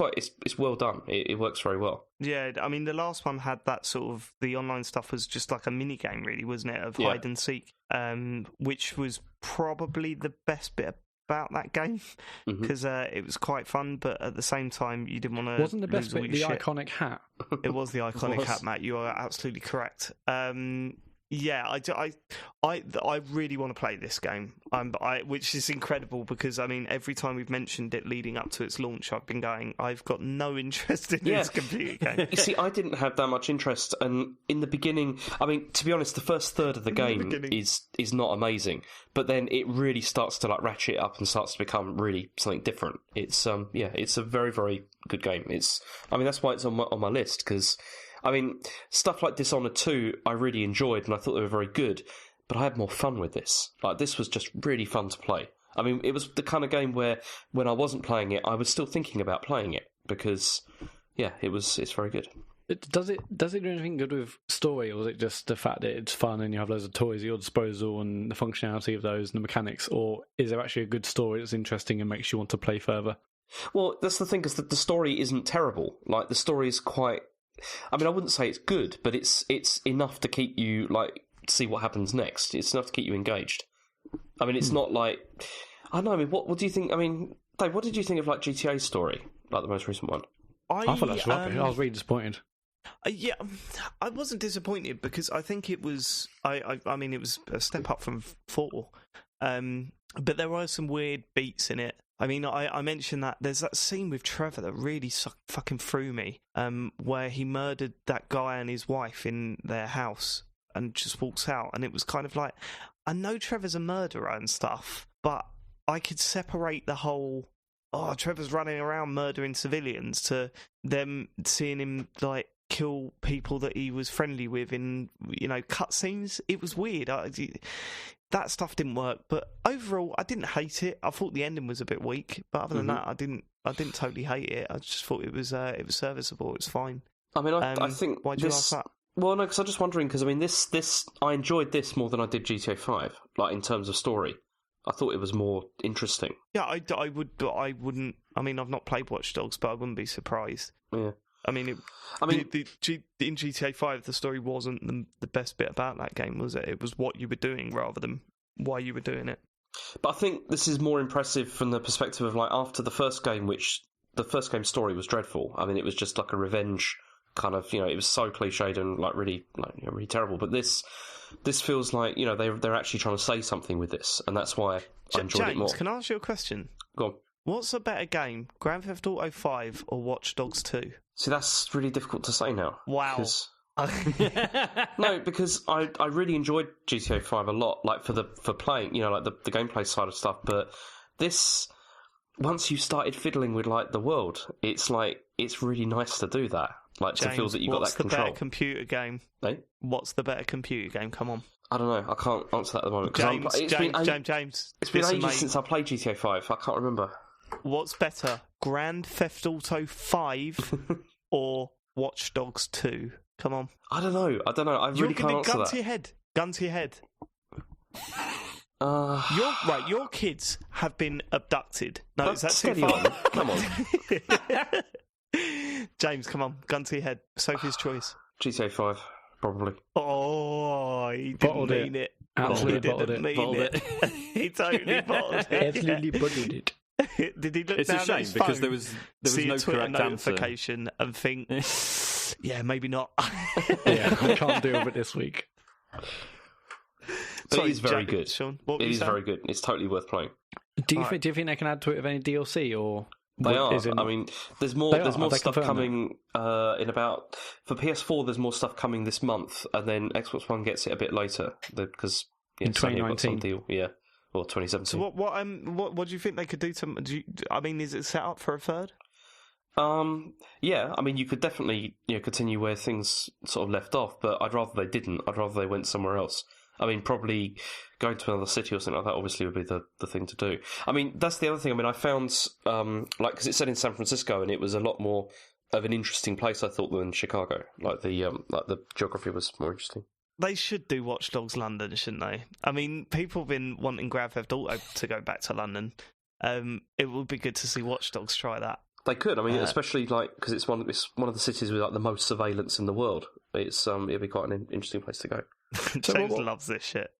well done. It works very well. Yeah, I mean the last one had that sort of the online stuff was just like a mini game, really, wasn't it? Of hide and seek, which was probably the best bit about that game because it was quite fun, but at the same time you didn't want to. Wasn't the best bit the iconic hat? It was the iconic hat, Matt. You are absolutely correct. Yeah, I really want to play this game, which is incredible because I mean every time we've mentioned it leading up to its launch, I've been going, I've got no interest in this computer game. You see, I didn't have that much interest, and in the beginning, I mean, to be honest, the first third of the game is not amazing, but then it really starts to like ratchet it up and starts to become really something different. It's it's a very very good game. That's why it's on my list because. I mean, stuff like Dishonored 2 I really enjoyed and I thought they were very good, but I had more fun with this. Like, this was just really fun to play. I mean, it was the kind of game where when I wasn't playing it, I was still thinking about playing it because, it's very good. Does it do anything good with story, or is it just the fact that it's fun and you have loads of toys at your disposal and the functionality of those and the mechanics, or is there actually a good story that's interesting and makes you want to play further? Well, that's the thing, is that the story isn't terrible. Like, the story is quite... I mean, I wouldn't say it's good, but it's enough to keep you, like, see what happens next. It's enough to keep you engaged. I mean, it's not like... I don't know, I mean, what do you think... I mean, Dave, what did you think of, like, GTA's story? Like, the most recent one? I thought that was rubbish. I was really disappointed. Yeah, I wasn't disappointed because I think it was... I mean, it was a step up from 4. But there were some weird beats in it. I mean, I mentioned that there's that scene with Trevor that really fucking threw me, where he murdered that guy and his wife in their house and just walks out. And it was kind of like, I know Trevor's a murderer and stuff, but I could separate the whole, Trevor's running around murdering civilians to them seeing him, like, kill people that he was friendly with in, cutscenes. It was weird. That stuff didn't work, but overall, I didn't hate it. I thought the ending was a bit weak, but other than that, I didn't totally hate it. I just thought it was serviceable. It was fine. I mean, I think why'd you ask that? Well, no, because I'm just wondering because I mean, this I enjoyed this more than I did GTA 5. Like in terms of story, I thought it was more interesting. Yeah, I would, but I wouldn't. I mean, I've not played Watch Dogs, but I wouldn't be surprised. Yeah. I mean, in GTA 5, the story wasn't the best bit about that game, was it? It was what you were doing rather than why you were doing it. But I think this is more impressive from the perspective of, like, after the first game, which the first game's story was dreadful. I mean, it was just like a revenge kind of, it was so cliched and, like, really terrible. But this, this feels like they're actually trying to say something with this, and that's why I enjoyed it more. James, can I ask you a question? Go on. What's a better game, Grand Theft Auto 5 or Watch Dogs 2? See, that's really difficult to say now. Wow. No, because I really enjoyed GTA 5 a lot, like for playing, like the gameplay side of stuff. But this, once you started fiddling with like the world, it's really nice to do that, like James, to feel that you got that control. What's the better computer game? Eh? What's the better computer game? Come on. I don't know. I can't answer that at the moment. James, it's been ages since I played GTA 5. I can't remember. What's better, Grand Theft Auto 5 or Watch Dogs 2? Come on. I don't know. I really can't answer that. Gun to your head. Your kids have been abducted. No, is that too far? Come on. James, come on. Gun to your head. Sophie's choice. GTA 5, probably. Oh, he didn't mean it. Absolutely bottled it. He totally bottled it. Absolutely bottled it. Did he look It's down a shame at his because phone, there was see no a Twitter correct answer. notification and think, yeah, maybe not. Yeah, I can't deal with it this week. But it is very good. Sean, it is very good. It's totally worth playing. Do you think they can add to it with any DLC or? They are. I mean, there's more stuff coming in about for PS4. There's more stuff coming this month, and then Xbox One gets it a bit later because in 2019 deal, or 2017. So what do you think they could do to? Is it set up for a third? Yeah. I mean, you could definitely continue where things sort of left off, but I'd rather they didn't. I'd rather they went somewhere else. I mean, probably going to another city or something like that obviously would be the thing to do. I mean, that's the other thing. I mean, I found, because it's set in San Francisco and it was a lot more of an interesting place, I thought, than Chicago. Like the geography was more interesting. They should do Watch Dogs London, shouldn't they? I mean, people have been wanting Grand Theft Auto to go back to London. It would be good to see Watch Dogs try that. They could. I mean, especially because it's one of the cities with like the most surveillance in the world. It'd be quite an interesting place to go. James loves this shit.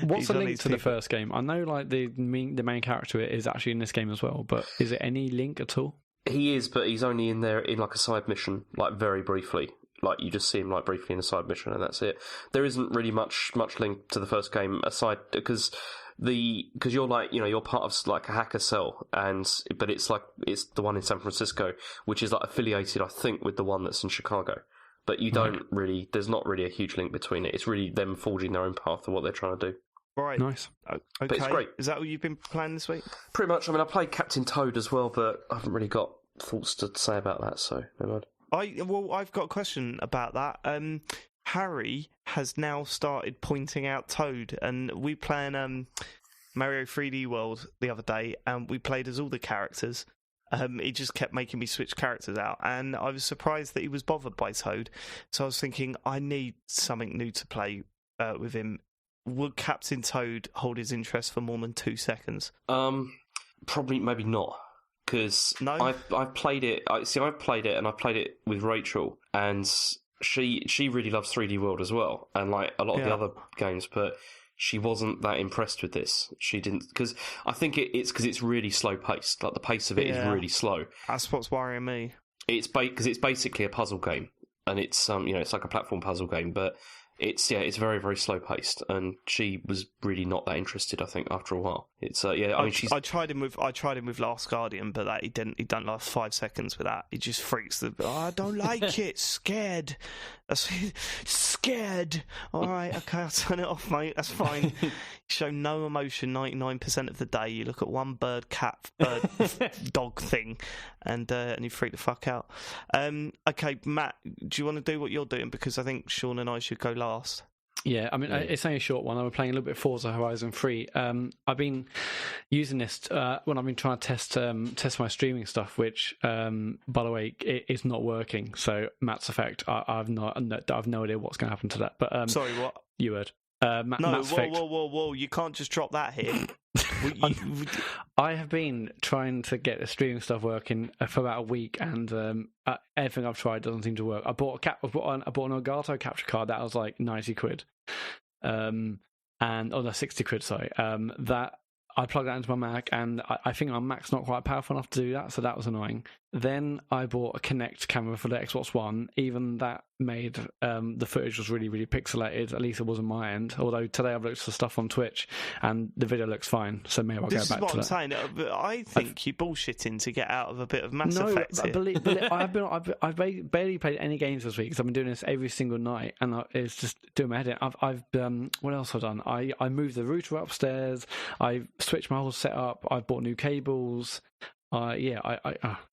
What's the link to the first game? I know like the main character is actually in this game as well, but is there any link at all? He is, but he's only in there in like a side mission, like very briefly. Like you just see him like briefly in a side mission, and that's it. There isn't really much link to the first game aside because you're like you're part of like a hacker cell, but it's the one in San Francisco, which is like affiliated, I think, with the one that's in Chicago. But you don't really. There's not really a huge link between it. It's really them forging their own path of what they're trying to do. Right. Nice. Okay. But it's great. Is that what you've been playing this week? Pretty much. I mean, I played Captain Toad as well, but I haven't really got thoughts to say about that. So never mind. I've got a question about that. Harry has now started pointing out Toad, and we playing Mario 3D World the other day, and we played as all the characters. He just kept making me switch characters out, and I was surprised that he was bothered by Toad. So I was thinking, I need something new to play with him. Would Captain Toad hold his interest for more than 2 seconds? Probably, maybe not. Because no? I've played it. I've played it, and I played it with Rachel, and she really loves 3D World as well, and like a lot of the other games, but she wasn't that impressed with this. She didn't, because I think it's because it's really slow paced. Like the pace of it is really slow. That's what's worrying me. It's because it's basically a puzzle game, and it's it's like a platform puzzle game, but it's very, very slow paced, and she was really not that interested. I think after a while, it's I mean, I tried him with Last Guardian, but that he didn't last 5 seconds with that. He just freaks I don't like it. Scared. Scared. All right, okay, I'll turn it off, mate. That's fine. You show no emotion 99% of the day. You look at one bird, dog thing, and you freak the fuck out. Okay, Matt, do you want to do what you're doing? Because I think Sean and I should go last. Yeah, I mean, it's only a short one. I was playing a little bit of Forza Horizon 3. I've been using this when I've been trying to test my streaming stuff, which, by the way, it is not working. So, Matt's Effect, I've no idea what's going to happen to that. But sorry, what? You heard. Matt's Effect. Whoa! You can't just drop that here. I have been trying to get the streaming stuff working for about a week, and everything I've tried doesn't seem to work. I bought an Elgato capture card that was like 90 quid, and 60 quid. Sorry, that I plugged that into my Mac, and I think my Mac's not quite powerful enough to do that, so that was annoying. Then I bought a Kinect camera for the Xbox One. Even that made. The footage was really, really pixelated. At least it was on my end. Although today I've looked for stuff on Twitch and the video looks fine. So maybe I'll go back to that. This is what I'm saying. But I think you're bullshitting to get out of a bit of Mass Effect here. Believe I've barely played any games this week because I've been doing this every single night, and it's just doing my head in. I've what else have I done? I moved the router upstairs. I switched my whole setup. I bought new cables. Anyway,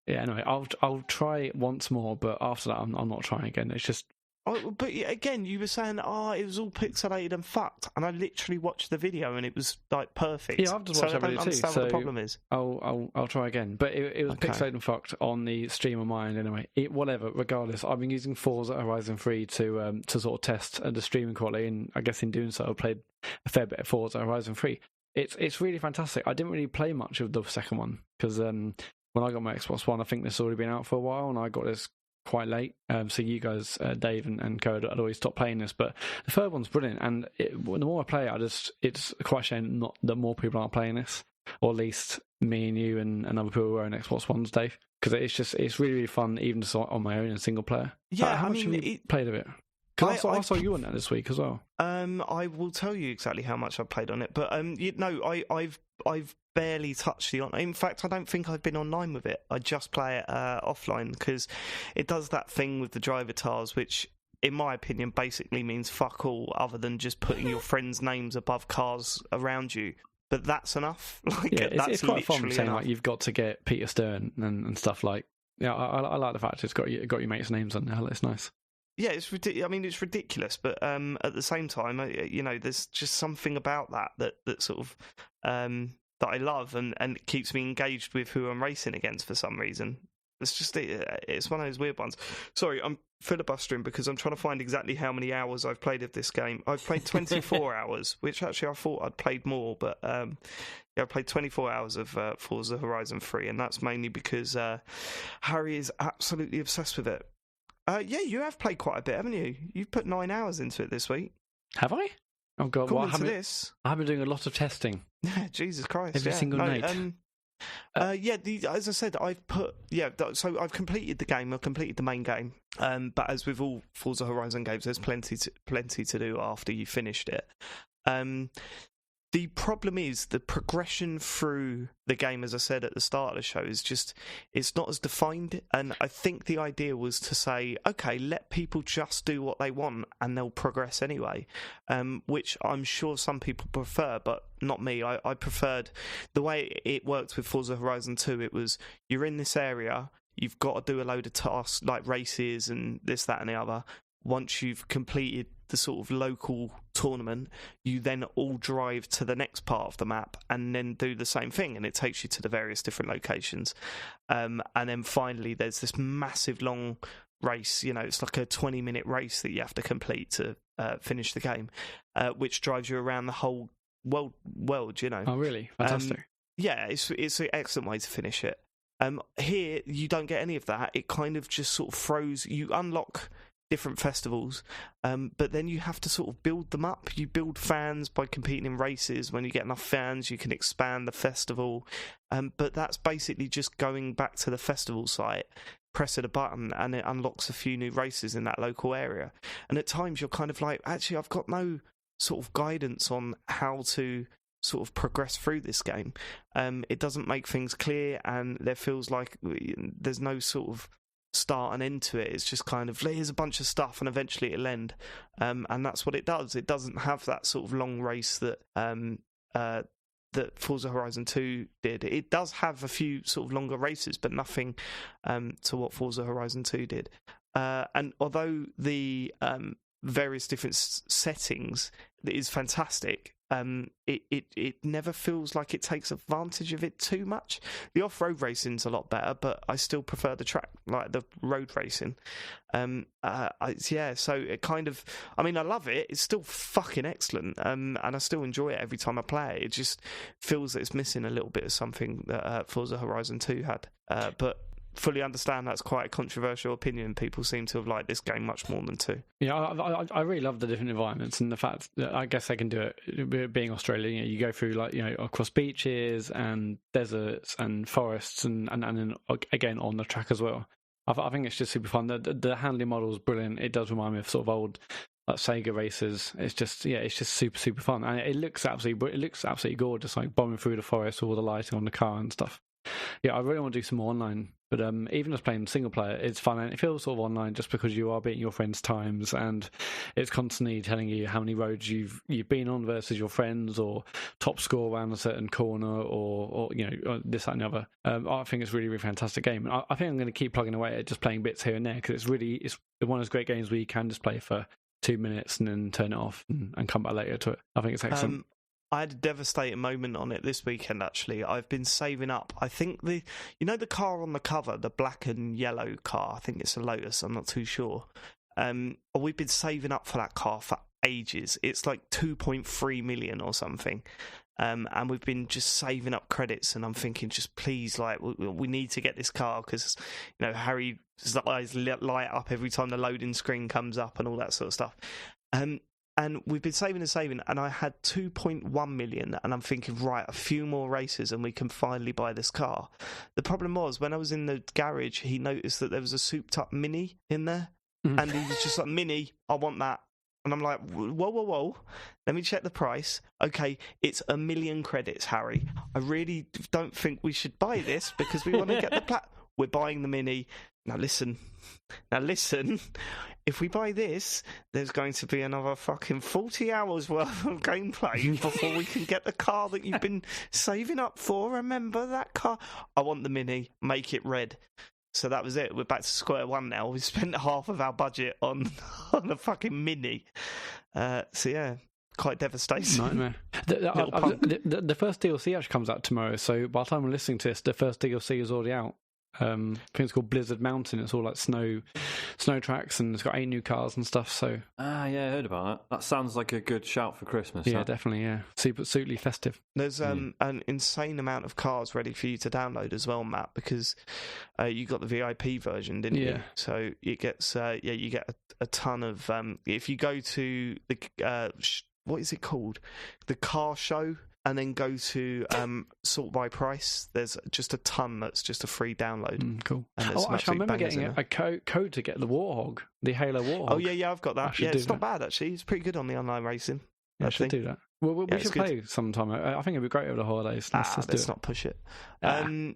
I'll try it once more, but after that, I'm not trying again. It's just. But again, you were saying, it was all pixelated and fucked, and I literally watched the video and it was like perfect. Yeah, I've just watched that video too. I don't understand what the problem is. I'll try again, but it was pixelated and fucked on the stream of mine anyway. Whatever, regardless, I've been using Forza Horizon 3 to sort of test the streaming quality, and I guess in doing so, I played a fair bit of Forza Horizon 3. It's really fantastic. I didn't really play much of the second one because when I got my Xbox One, I think this had already been out for a while, and I got this quite late. So you guys, Dave and Code, I'd always stopped playing this, but the third one's brilliant. And the more I play it, it's quite a shame not that more people aren't playing this, or at least me and you and other people who own Xbox Ones, Dave, because it's really, really fun, even just on my own in single player. Yeah, how much have you played of it? Because I saw you on that this week as well. I will tell you exactly how much I've played on it, but I've barely touched the online. In fact, I don't think I've been online with it. I just play it offline because it does that thing with the driver tars, which, in my opinion, basically means fuck all other than just putting your friends' names above cars around you. But that's enough. It's quite fun saying like you've got to get Peter Stern and stuff like. Yeah, I like the fact it's got your mates' names on there. It's nice. Yeah, it's ridiculous. I mean, it's ridiculous, but at the same time, there's just something about that sort of that I love, and it keeps me engaged with who I'm racing against for some reason. It's one of those weird ones. Sorry, I'm filibustering because I'm trying to find exactly how many hours I've played of this game. I've played 24 hours, which actually I thought I'd played more, but I played 24 hours of Forza Horizon 3, and that's mainly because Harry is absolutely obsessed with it. Yeah, you have played quite a bit, haven't you? You've put 9 hours into it this week. Have I? Oh God! According to this, I've been doing a lot of testing. Jesus Christ! Every single night. As I said, so I've completed the game. I've completed the main game. But as with all Forza Horizon games, there's plenty to do after you finished it. The problem is the progression through the game, as I said at the start of the show, is just, it's not as defined. And I think the idea was to say, okay, let people just do what they want and they'll progress anyway, which I'm sure some people prefer, but not me. I preferred the way it worked with Forza Horizon 2. It was, you're in this area, you've got to do a load of tasks like races and this, that and the other. Once you've completed the sort of local tournament, you then all drive to the next part of the map and then do the same thing, and it takes you to the various different locations. And then finally there's this massive long race, it's like a 20-minute race that you have to complete to finish the game, which drives you around the whole world. Oh, really? Fantastic. Yeah, it's an excellent way to finish it. Here, you don't get any of that. It kind of just sort of throws... You unlock different festivals, but then you have to sort of build them up. You build fans by competing in races. When you get enough fans, you can expand the festival. But that's basically just going back to the festival site, pressing a button, and it unlocks a few new races in that local area. And at times you're kind of like, actually, I've got no sort of guidance on how to sort of progress through this game. It doesn't make things clear, and there feels like there's no sort of start and end to it. It's just kind of, here's a bunch of stuff and eventually it'll end, and that's what it does. It doesn't have that sort of long race that that Forza Horizon 2 did. It does have a few sort of longer races, but nothing to what Forza Horizon 2 did. And although the various different settings is fantastic, it never feels like it takes advantage of it too much. The off-road racing's a lot better, but I still prefer the track, like the road racing. So it kind of, I mean, I love it. It's still fucking excellent, and I still enjoy it every time I play it. It just feels that it's missing a little bit of something that Forza Horizon 2 had. But fully understand that's quite a controversial opinion. People seem to have liked this game much more than 2. Yeah, I really love the different environments, and the fact that I guess they can do it being Australia. You go through across beaches and deserts and forests, and then again on the track as well. I think it's just super fun. The handling model is brilliant. It does remind me of sort of old like Sega races. It's just super fun, and it looks absolutely gorgeous, like bombing through the forest, all the lighting on the car and stuff. Yeah, I really want to do some more online, but even just playing single player, it's fun, and it feels sort of online just because you are beating your friends' times, and it's constantly telling you how many roads you've been on versus your friends, or top score around a certain corner, or or this, that, and the other. I think it's really, really fantastic game, and I think I'm going to keep plugging away at just playing bits here and there, because it's one of those great games where you can just play for 2 minutes and then turn it off and come back later to it. I think it's excellent. I had a devastating moment on it this weekend, actually. I've been saving up. I think the car on the cover, the black and yellow car, I think it's a Lotus, I'm not too sure. We've been saving up for that car for ages. It's like 2.3 million or something. And we've been just saving up credits, and I'm thinking, just please, like, we need to get this car, because, Harry's eyes light up every time the loading screen comes up and all that sort of stuff. And we've been saving, and I had 2.1 million, and I'm thinking, right, a few more races and we can finally buy this car. The problem was, when I was in the garage, he noticed that there was a souped-up Mini in there, and he was just like, Mini, I want that. And I'm like, whoa, let me check the price. Okay, it's 1 million credits, Harry. I really don't think we should buy this, because we want to get the We're buying the Mini. Now listen, if we buy this, there's going to be another fucking 40 hours worth of gameplay before we can get the car that you've been saving up for. Remember that car? I want the Mini, make it red. So that was it. We're back to square one now. We spent half of our budget on a fucking Mini. So yeah, quite devastating. Nightmare. The first DLC actually comes out tomorrow, so by the time we're listening to this, the first DLC is already out. I think it's called Blizzard Mountain. It's all like snow tracks, and it's got 8 new cars and stuff. So yeah, I heard about that. That sounds like a good shout for Christmas. Yeah, definitely. Yeah, suitably festive. There's an insane amount of cars ready for you to download as well, Matt, because you got the VIP version, didn't you? So it gets you get a ton of if you go to the what is it called, the car show, and then go to sort by price, there's just a ton that's just a free download. Cool. Actually, I remember getting a code to get the Warthog, the Halo Warthog. Oh, yeah, I've got that. Yeah, it's not bad, actually. It's pretty good on the online racing. I should do that. Well, we should play sometime. I think it'd be great over the holidays. Let's not push it. I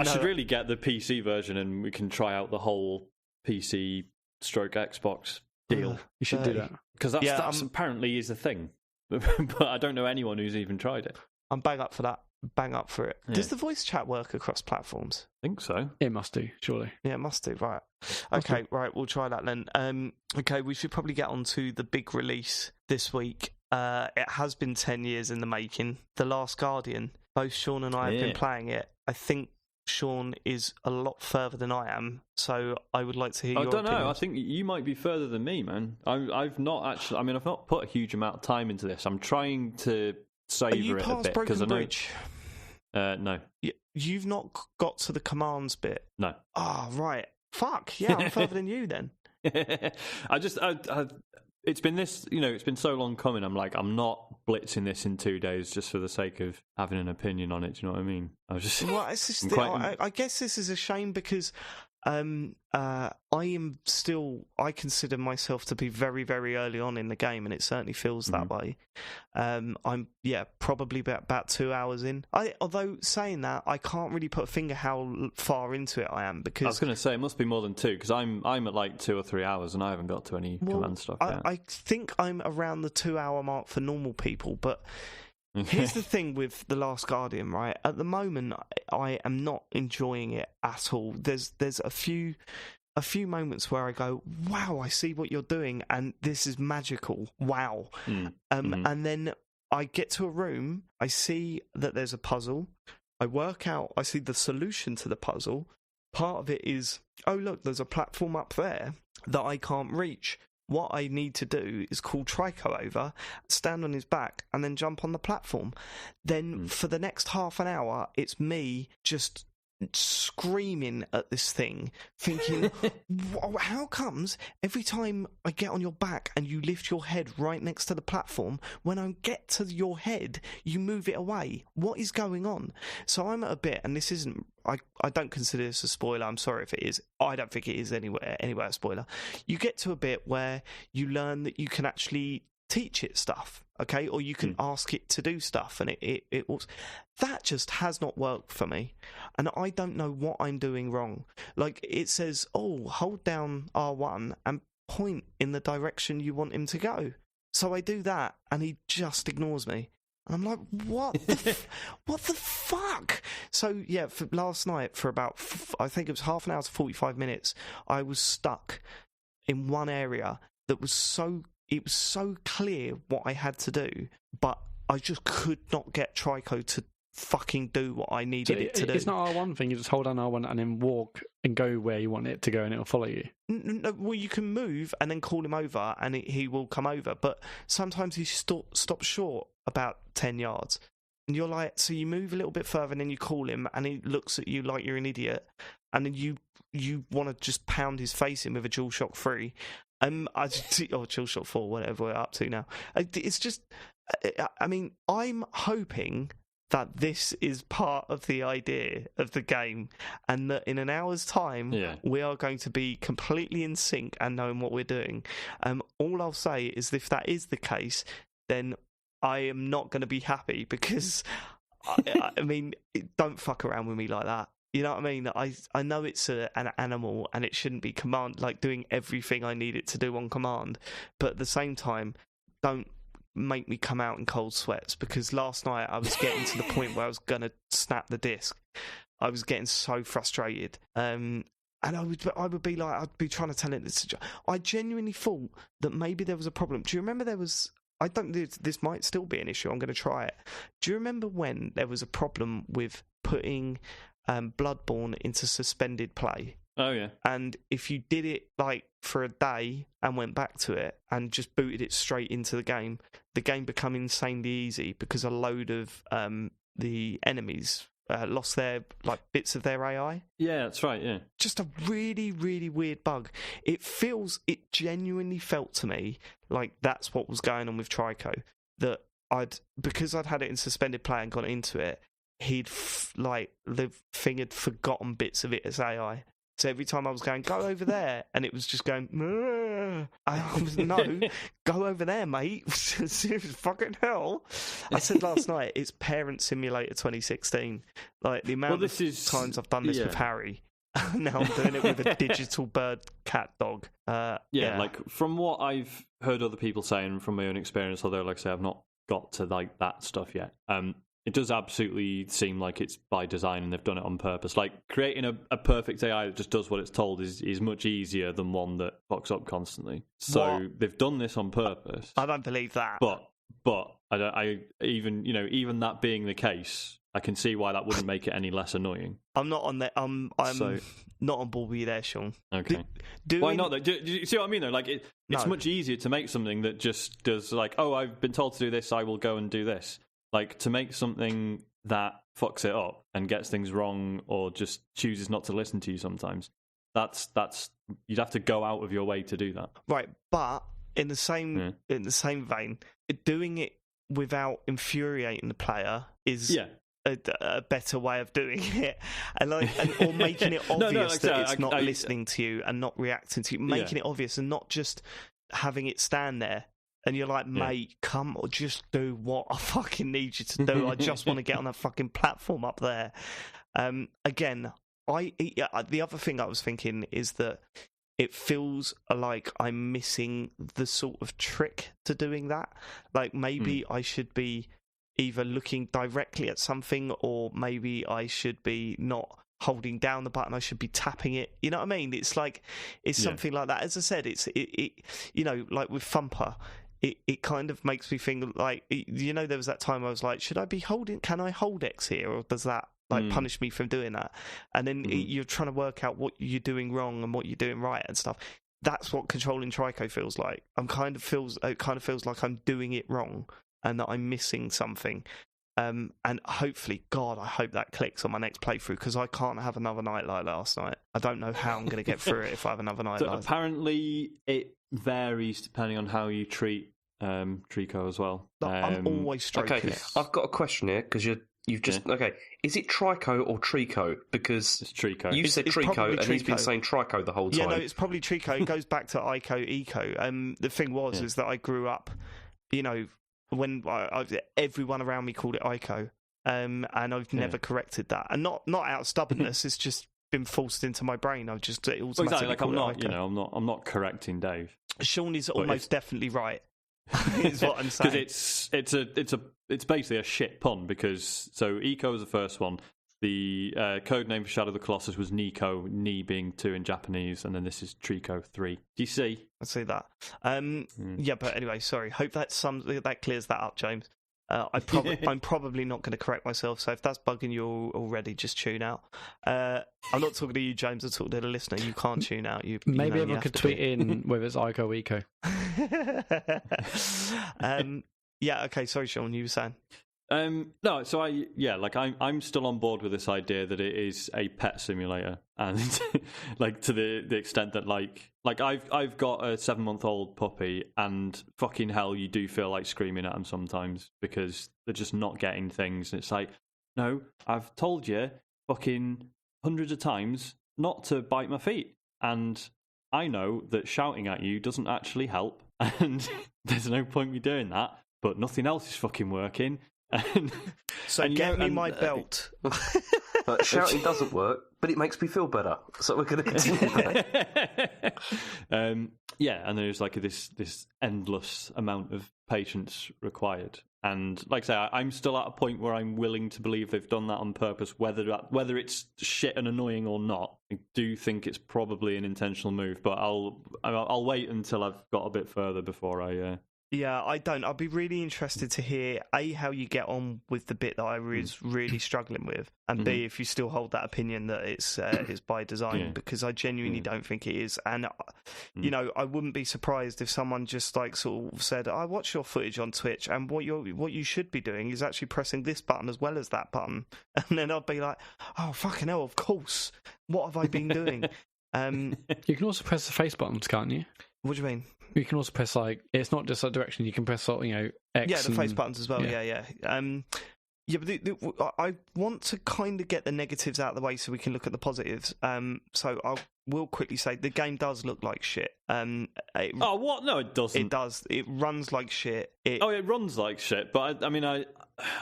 should really get the PC version, and we can try out the whole PC/Xbox deal. You should do that. Because that's apparently is a thing. But I don't know anyone who's even tried it. I'm bang up for that. Bang up for it. Yeah. Does the voice chat work across platforms? I think so. It must do, surely. Yeah, it must do, right. Okay, right, we'll try that then. Okay, we should probably get on to the big release this week. It has been 10 years in the making. The Last Guardian. Both Sean and I have been playing it. I think Sean is a lot further than I am, so I would like to hear your opinion. I don't know. I think you might be further than me, man. I've not put a huge amount of time into this. I'm trying to savour it a bit, because I know. No. You've not got to the commands bit. No. Oh, right. Fuck. Yeah, I'm further than you then. It's been it's been so long coming. I'm not blitzing this in 2 days just for the sake of having an opinion on it. Do you know what I mean? I guess this is a shame, because I consider myself to be very, very early on in the game, and it certainly feels that way. I'm probably about 2 hours in. Although saying that, I can't really put a finger how far into it I am, because I was going to say it must be more than 2, because I'm at like 2 or 3 hours and I haven't got to any command stuff yet. I think I'm around the 2 hour mark for normal people, but here's the thing with The Last Guardian, right? At the moment, I am not enjoying it at all. There's a few moments where I go, wow, I see what you're doing, and this is magical. Wow. And then I get to a room, I see that there's a puzzle, I work out, I see the solution to the puzzle. Part of it is, oh, look, there's a platform up there that I can't reach. What I need to do is call Trico over, stand on his back, and then jump on the platform. Then for the next half an hour, it's me just screaming at this thing, thinking, how comes every time I get on your back and you lift your head right next to the platform, when I get to your head, you move it away? What is going on? So I'm at a bit, and this isn't, I don't consider this a spoiler, I'm sorry if it is, I don't think it is anywhere a spoiler. You get to a bit where you learn that you can actually teach it stuff, okay, or you can ask it to do stuff, and it will. That just has not worked for me, and I don't know what I'm doing wrong. Like, it says, oh, hold down R1 and point in the direction you want him to go. So I do that, and he just ignores me. And I'm like, what what the fuck? So, yeah, for last night, for about, I think it was half an hour to 45 minutes, I was stuck in one area that was it was so clear what I had to do, but I just could not get Trico to fucking do what I needed it to do. It's not R1 thing, you just hold down R1 and then walk and go where you want it to go and it'll follow you. No, well, you can move and then call him over and he will come over, but sometimes he stops short about 10 yards. And you're like, so you move a little bit further and then you call him and he looks at you like you're an idiot, and then you want to just pound his face in with a DualShock 3. Or DualShock 4, whatever we're up to now. It's just, I mean, I'm hoping that this is part of the idea of the game, and that in an hour's time, we are going to be completely in sync and knowing what we're doing. All I'll say is, if that is the case, then I am not going to be happy, because, I mean, don't fuck around with me like that. You know what I mean? I know it's an animal and it shouldn't be doing everything I need it to do on command, but at the same time, don't make me come out in cold sweats, because last night I was getting to the point where I was going to snap the disc. I was getting so frustrated. And I would be like, I'd be trying to tell it this. I genuinely thought that maybe there was a problem. Do you remember this might still be an issue, I'm going to try it. Do you remember when there was a problem with putting Bloodborne into suspended play? Oh yeah. And if you did it like for a day and went back to it and just booted it straight into the game became insanely easy, because a load of the enemies lost their bits of their AI. Yeah, that's right. Yeah, just a really, really weird bug. It genuinely felt to me like that's what was going on with Trico. That because I'd had it in suspended play and got into it, the thing had forgotten bits of it as AI. So every time I was going, go over there, and it was just going, no, go over there, mate. Fucking hell. I said last night, it's Parent Simulator 2016. Like, the amount of times I've done this with Harry, now I'm doing it with a digital bird, cat, dog. Like, from what I've heard other people saying from my own experience, although, like I say, I've not got to like that stuff yet, it does absolutely seem like it's by design and they've done it on purpose. Like, creating a perfect AI that just does what it's told is much easier than one that fucks up constantly. So they've done this on purpose. I don't believe that. But even that being the case, I can see why that wouldn't make it any less annoying. I'm not on that. I'm not on board with you there, Sean. Okay. Why not though? Do you see what I mean though? Like, it's much easier to make something that just does, like, oh, I've been told to do this, I will go and do this. Like, to make something that fucks it up and gets things wrong, or just chooses not to listen to you sometimes, that's you'd have to go out of your way to do that. Right, but in the same vein, doing it without infuriating the player is a better way of doing it, or making it obvious that it's not listening to you and not reacting to you, making it obvious and not just having it stand there. And you're like, mate, come or just do what I fucking need you to do. I just want to get on that fucking platform up there. Again, the other thing I was thinking is that it feels like I'm missing the sort of trick to doing that. Like, maybe I should be either looking directly at something, or maybe I should be not holding down the button, I should be tapping it. You know what I mean? It's like, it's something like that. As I said, it like with Thumper, it kind of makes me think like, there was that time I was like, can I hold X here, or does that punish me from doing that? And then you're trying to work out what you're doing wrong and what you're doing right and stuff. That's what controlling Trico feels like. It kind of feels like I'm doing it wrong and that I'm missing something. And hopefully, God, I hope that clicks on my next playthrough, because I can't have another night like last night. I don't know how I'm going to get through it if I have another night So like apparently it varies depending on how you treat Trico as well. I'm always stroking Okay, it. I've got a question here, because you've just... Yeah. Okay, is it Trico or Trico? Because it's Trico. You said Trico, and he's been saying Trico the whole time. Yeah, no, it's probably Trico. It goes back to Ico, Eco. The thing is that I grew up, when everyone around me called it Ico, and I've never corrected that. And not out of stubbornness, it's just been forced into my brain. I've just automatically I'm not correcting Dave. Sean is almost definitely right. Is what I'm saying. Because it's basically a shit pun, because Eco was the first one. The code name for Shadow of the Colossus was Nico, Ni being 2 in Japanese, and then this is Trico 3. Do you see? I see that. Yeah, but anyway, sorry. Hope that clears that up, James. I'm probably not going to correct myself, so if that's bugging you already, just tune out. I'm not talking to you, James. I'm talking to the listener. You can't tune out. Maybe everyone could tweet in whether it's Ico Eco. Yeah, okay, sorry, Sean, you were saying. No, so I'm still on board with this idea that it is a pet simulator, and to the extent that I've got a 7-month-old puppy, and fucking hell, you do feel like screaming at them sometimes because they're just not getting things. And it's like, no, I've told you fucking hundreds of times not to bite my feet, and I know that shouting at you doesn't actually help, and there's no point me doing that. But nothing else is fucking working. Get me my belt. Shouting doesn't work, but it makes me feel better. So we're going to continue. And there's this endless amount of patience required. And like I say, I'm still at a point where I'm willing to believe they've done that on purpose, whether it's shit and annoying or not. I do think it's probably an intentional move, but I'll wait until I've got a bit further before I. Yeah, I don't. I'll be really interested to hear how you get on with the bit that I was really struggling with, and B, if you still hold that opinion that it's by design, because I genuinely don't think it is. And I wouldn't be surprised if someone just sort of said, "I watch your footage on Twitch, and what you should be doing is actually pressing this button as well as that button," and then I'd be like, "Oh fucking hell, of course! What have I been doing?" You can also press the face buttons, can't you? What do you mean? You can also press it's not just that direction. You can press X. Yeah, the face buttons as well. Yeah. But I want to kind of get the negatives out of the way so we can look at the positives. So we'll quickly say the game does look like shit. What? No, it doesn't. It does. It runs like shit. It runs like shit. But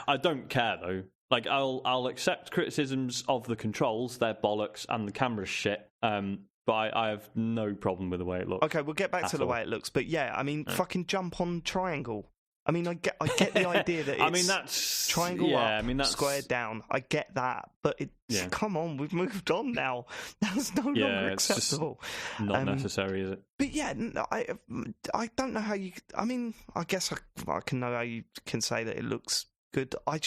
I don't care though. I'll accept criticisms of the controls, they're bollocks, and the camera's shit. But I have no problem with the way it looks. Okay, we'll get back to the way it looks. But yeah, fucking jump on triangle. I get the idea that it's that's triangle up, that's square down. I get that, but come on, we've moved on now. That's no longer acceptable. Just not necessary, is it? But yeah, I don't know how you. I guess I can know how you can say that it looks good. I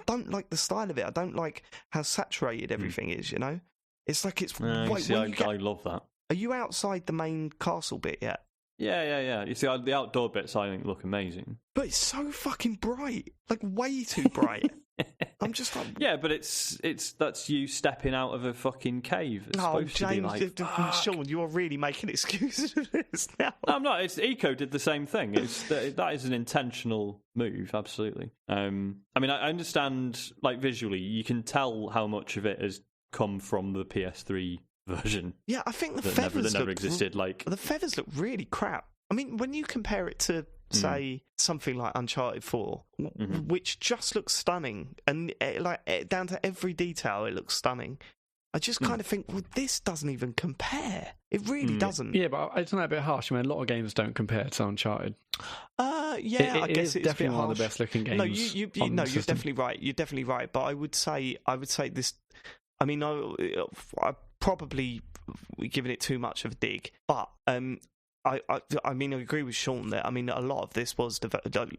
don't like the style of it. I don't like how saturated everything is. It's like it's. I love that. Are you outside the main castle bit yet? Yeah. You see, the outdoor bits I think look amazing. But it's so fucking bright, way too bright. I'm just like, yeah, but that's you stepping out of a fucking cave. It's supposed James, to be Sean, you are really making excuses for this now. No, I'm not. Eco did the same thing. That is an intentional move, absolutely. I understand, visually, you can tell how much of it has come from the PS3 version. Yeah, I think the feathers never existed. The feathers look really crap. When you compare it to, say, something like Uncharted 4, which just looks stunning, and down to every detail, it looks stunning. I just kind of think, well, this doesn't even compare. It really doesn't. Yeah, but isn't that a bit harsh? A lot of games don't compare to Uncharted. I guess it's definitely one of the best looking games. No, you're definitely right. You're definitely right. But I would say this. I probably giving it too much of a dig, but I agree with Sean that a lot of this was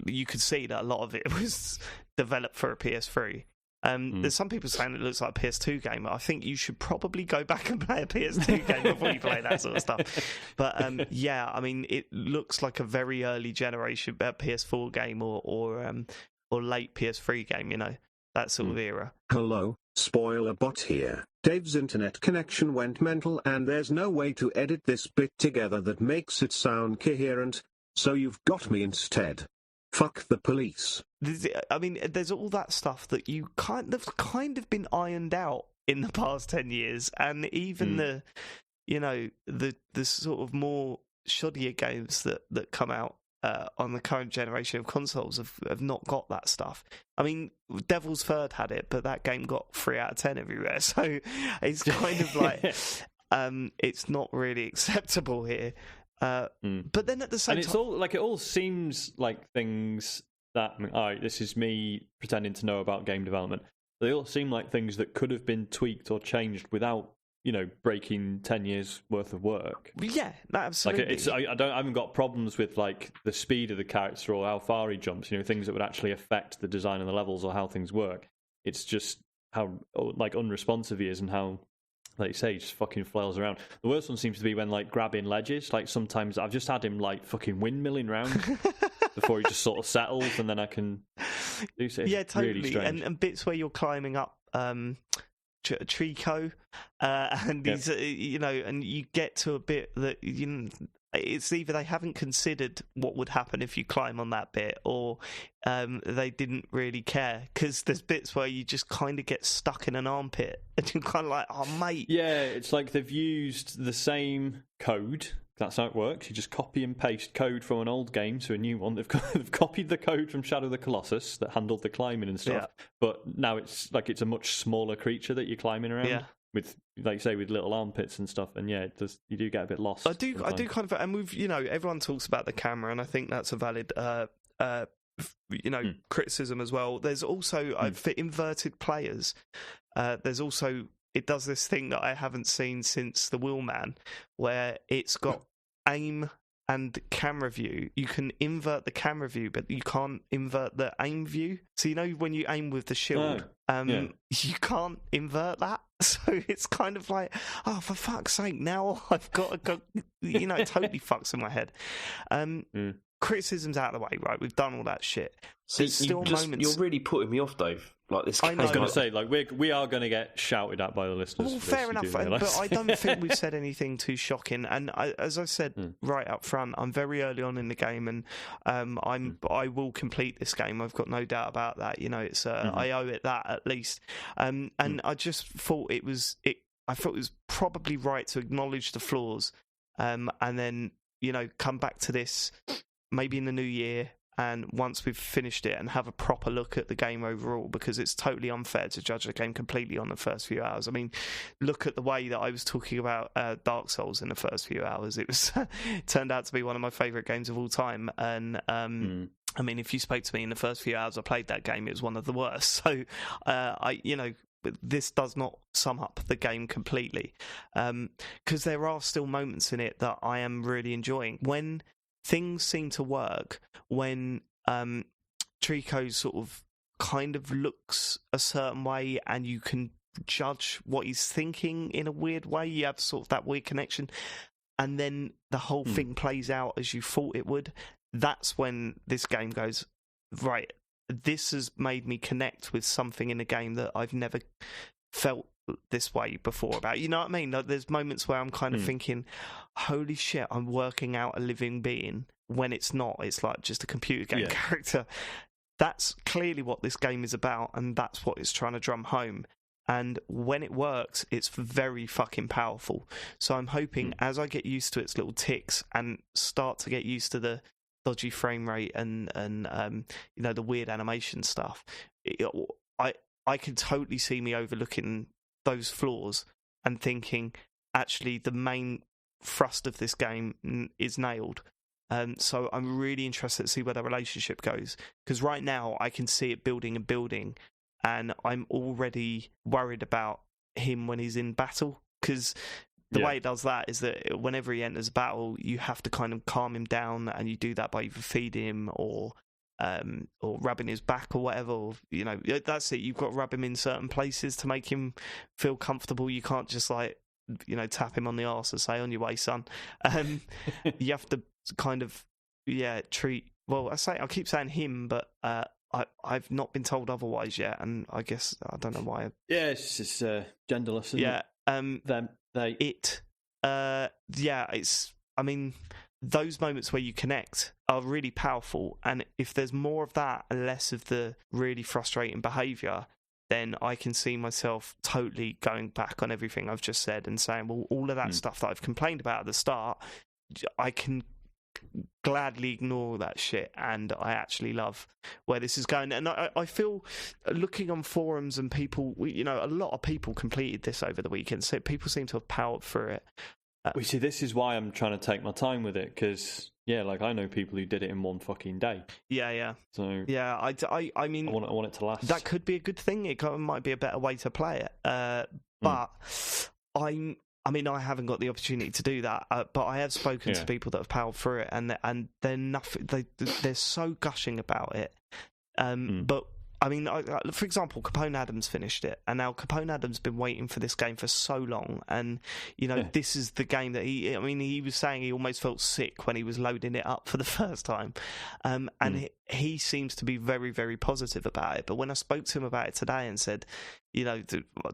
you could see that a lot of it was developed for a PS3. There's some people saying it looks like a PS2 game. I think you should probably go back and play a PS2 game before you play that sort of stuff. But it looks like a very early generation PS4 game or late PS3 game, that sort of era. Hello, spoiler bot here. Dave's internet connection went mental and there's no way to edit this bit together that makes it sound coherent, so you've got me instead. Fuck the police. There's all that stuff that you kind of been ironed out in the past 10 years, and even the sort of more shoddier games that come out on the current generation of consoles have not got that stuff. I mean, Devil's Third had it, but that game got 3 out of 10 everywhere, so it's kind of like it's not really acceptable here. But then at the same time, it all seems like things that, all right, this is me pretending to know about game development. They all seem like things that could have been tweaked or changed without, breaking 10 years worth of work. Yeah, absolutely. I haven't got problems with like the speed of the character or how far he jumps. Things that would actually affect the design of the levels or how things work. It's just how like unresponsive he is and how, like you say, he just fucking flails around. The worst one seems to be when like grabbing ledges. Like sometimes I've just had him like fucking windmilling around before he just sort of settles, and then I can do so. Yeah, totally. Really strange. And bits where you're climbing up Trico, and these, and you get to a bit that it's either they haven't considered what would happen if you climb on that bit, or they didn't really care, because there's bits where you just kind of get stuck in an armpit and you're kind of like, oh mate. Yeah, it's like they've used the same code. That's how it works. You just copy and paste code from an old game to a new one. They've copied the code from Shadow of the Colossus that handled the climbing and stuff, but now it's a much smaller creature that you're climbing around with, like you say, with little armpits and stuff. And yeah, you do get a bit lost. I do kind of, and we've everyone talks about the camera, and I think that's a valid criticism as well. There's also for inverted players, there's also, it does this thing that I haven't seen since the Wheelman, where it's got aim and camera view. You can invert the camera view, but you can't invert the aim view. So when you aim with the shield, you can't invert that. So it's kind of like, oh, for fuck's sake, now I've got to go. It totally fucks in my head. Criticism's out of the way, right? We've done all that shit. See, moments. You're really putting me off, Dave. Like this. I was going to say, like, we are going to get shouted at by the listeners. Well, fair enough, but I don't think we've said anything too shocking. And as I said right up front, I'm very early on in the game, and I will complete this game. I've got no doubt about that. It's I owe it that at least. And I just thought it was probably right to acknowledge the flaws, and then come back to this maybe in the new year, and once we've finished it, and have a proper look at the game overall, because it's totally unfair to judge the game completely on the first few hours. I mean, look at the way that I was talking about Dark Souls in the first few hours. It turned out to be one of my favourite games of all time, and I mean, if you spoke to me in the first few hours I played that game, it was one of the worst. So this does not sum up the game completely, because there are still moments in it that I am really enjoying. When things seem to work, when Trico sort of kind of looks a certain way and you can judge what he's thinking in a weird way, you have sort of that weird connection, and then the whole thing plays out as you thought it would, that's when this game goes, right, this has made me connect with something in a game that I've never felt this way before about. You know what I mean? Like, there's moments where I'm kind of thinking, holy shit, I'm working out a living being, when it's not. It's like just a computer game character. That's clearly what this game is about, and that's what it's trying to drum home. And when it works, it's very fucking powerful. So I'm hoping as I get used to its little ticks and start to get used to the dodgy frame rate and the weird animation stuff, I can totally see me overlooking those flaws and thinking, actually, the main thrust of this game is nailed. So I'm really interested to see where the relationship goes, because right now I can see it building and building, and I'm already worried about him when he's in battle, because the way it does that is that whenever he enters battle, you have to kind of calm him down, and you do that by either feeding him or rubbing his back or whatever. Or, that's it. You've got to rub him in certain places to make him feel comfortable. You can't just tap him on the arse and say, on your way, son. You have to kind of treat. Well, I keep saying him, but I've not been told otherwise yet, and I guess I don't know why. Yeah, it's just genderless. Isn't Yeah, it? Them, they. It's. I mean, those moments where you connect are really powerful, and if there's more of that and less of the really frustrating behaviour, then I can see myself totally going back on everything I've just said and saying, well, all of that stuff that I've complained about at the start, I can gladly ignore that shit, and I actually love where this is going. And I feel, looking on forums and people, a lot of people completed this over the weekend, so people seem to have powered through it. We see, this is why I'm trying to take my time with it, because I know people who did it in one fucking day. Yeah. So yeah, I mean, I want it to last. That could be a good thing. It might be a better way to play it. But I mean, I haven't got the opportunity to do that. But I have spoken to people that have powered through it, and they're nothing. They're so gushing about it. But I mean, for example, Capone Adams finished it, and now Capone Adams been waiting for this game for so long, and this is the game that he was saying he almost felt sick when he was loading it up for the first time, and he seems to be very, very positive about it. But when I spoke to him about it today and said,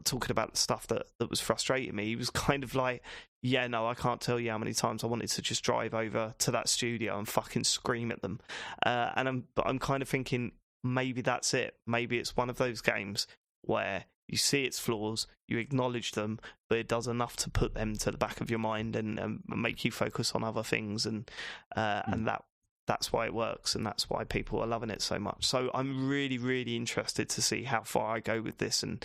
talking about the stuff that was frustrating me, he was kind of like, yeah, no, I can't tell you how many times I wanted to just drive over to that studio and fucking scream at them, and I'm kind of thinking, maybe that's it. Maybe it's one of those games where you see its flaws, you acknowledge them, but it does enough to put them to the back of your mind and make you focus on other things, and that's why it works, and that's why people are loving it so much. So I'm really, really interested to see how far I go with this and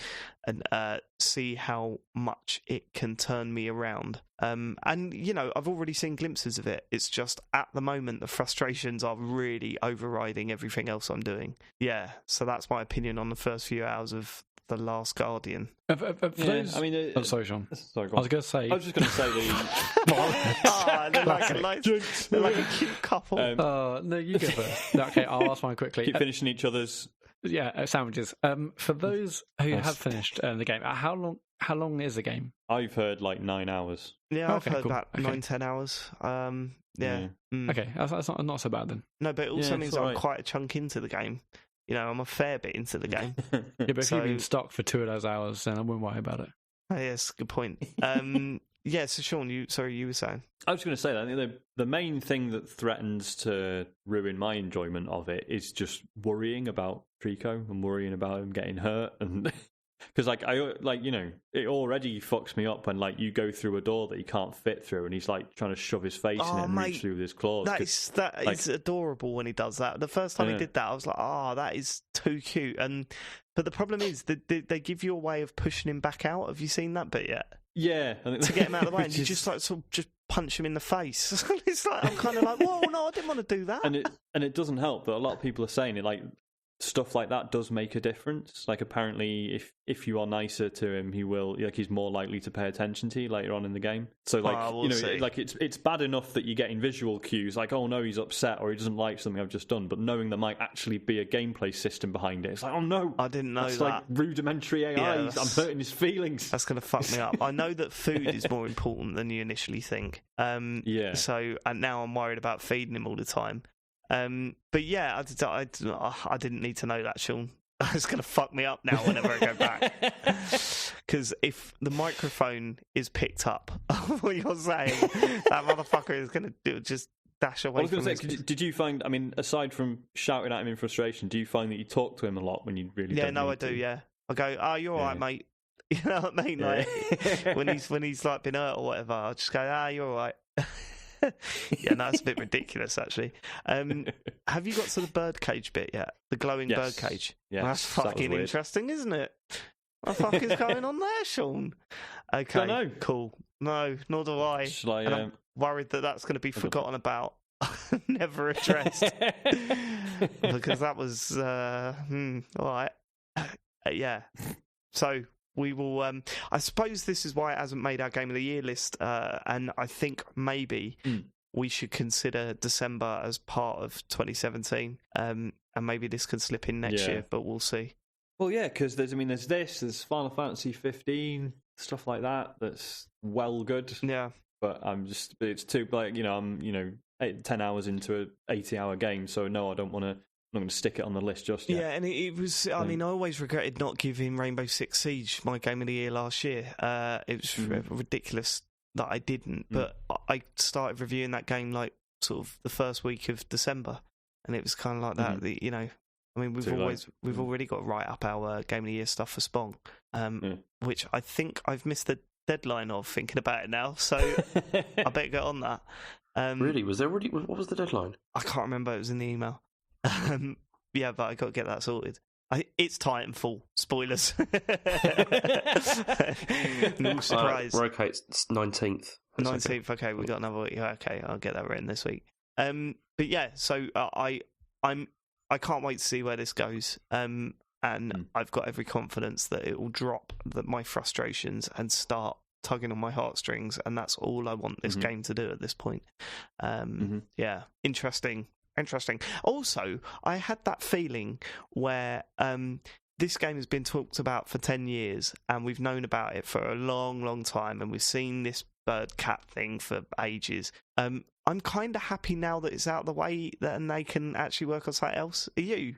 see how much it can turn me around. And I've already seen glimpses of it. It's just at the moment the frustrations are really overriding everything else I'm doing. Yeah, so that's my opinion on the first few hours of The Last Guardian. Sorry, Sean. Sorry, I was going to say. I was just going to say they're like a cute couple. No, you go first. No, okay, I'll ask mine quickly. Keep finishing each other's. Sandwiches. For those who have finished the game, how long is the game? I've heard like 9 hours. Yeah, I've heard about 9-10 hours. Yeah. Okay, that's not so bad then. No, but it also means I'm quite a chunk into the game. I'm a fair bit into the game. Yeah, but if you've been stuck for 2 of those hours, then I wouldn't worry about it. Oh, yes, good point. Yeah, so Sean, you were saying? I was going to say that I think the main thing that threatens to ruin my enjoyment of it is just worrying about Trico and worrying about him getting hurt, and because it already fucks me up when you go through a door that he can't fit through, and he's trying to shove his face in it and reach through with his claws. That is adorable when he does that. The first time he did that, I was like, that is too cute. But the problem is that they give you a way of pushing him back out. Have you seen that bit yet? Yeah, to get him out of the way, and you just just punch him in the face. It's like I'm kind of like, whoa, no, I didn't want to do that. And it doesn't help that a lot of people are saying it stuff like that does make a difference. Apparently, if you are nicer to him, he will. He's more likely to pay attention to you later on in the game. So it's bad enough that you're getting visual cues oh no, he's upset or he doesn't like something I've just done. But knowing there might actually be a gameplay system behind it, it's oh no, I didn't know that's that. Rudimentary AI. I'm hurting his feelings. That's gonna fuck me up. I know that food is more important than you initially think. So and now I'm worried about feeding him all the time. But yeah, I didn't need to know that, Sean. It's going to fuck me up now whenever I go back. Because if the microphone is picked up, what you're saying, that motherfucker is going to just dash away. I was going to say, did you find, aside from shouting at him in frustration, do you find that you talk to him a lot when you really don't I do, yeah. I go, you're all right, mate. You know what I mean? When he's been hurt or whatever, I'll just go, you're all right. Yeah, no, it's a bit ridiculous, actually. Have you got to the birdcage bit yet? The glowing birdcage? Yeah, that's fucking interesting, isn't it? What the fuck is going on there, Sean? Okay, don't know. Cool. No, nor do I. And I'm worried that that's going to be forgotten about, never addressed. Because that was, all right. Yeah. So we will. I suppose this is why it hasn't made our Game of the Year list, and I think maybe we should consider December as part of 2017, and maybe this can slip in next year, but we'll see. Well, yeah, because there's Final Fantasy 15, stuff like that. That's well good. Yeah, but it's too I'm 10 hours into an 80-hour game, so no, I don't want to not going to stick it on the list just yet. Yeah, and it was. I mean, I always regretted not giving Rainbow Six Siege my game of the year last year. It was ridiculous that I didn't. But I started reviewing that game like sort of the first week of December, and it was kind of like that. You know, I mean, we've already got to write up our game of the year stuff for Spong, which I think I've missed the deadline of thinking about it now. So I better get on that. Really? Was there already? What was the deadline? I can't remember. It was in the email. Yeah, but I got to get that sorted. It's Titanfall. Spoilers. No surprise. We're okay. It's 19th. 19th. Okay, we got another week. Okay, I'll get that written this week. But yeah, so I can't wait to see where this goes. And I've got every confidence that it will drop my frustrations and start tugging on my heartstrings, and that's all I want this game to do at this point. Yeah, interesting. Also, I had that feeling where this game has been talked about for 10 years, and we've known about it for a long, long time, and we've seen this bird cat thing for ages. I'm kind of happy now that it's out of the way and they can actually work on something else. Are you?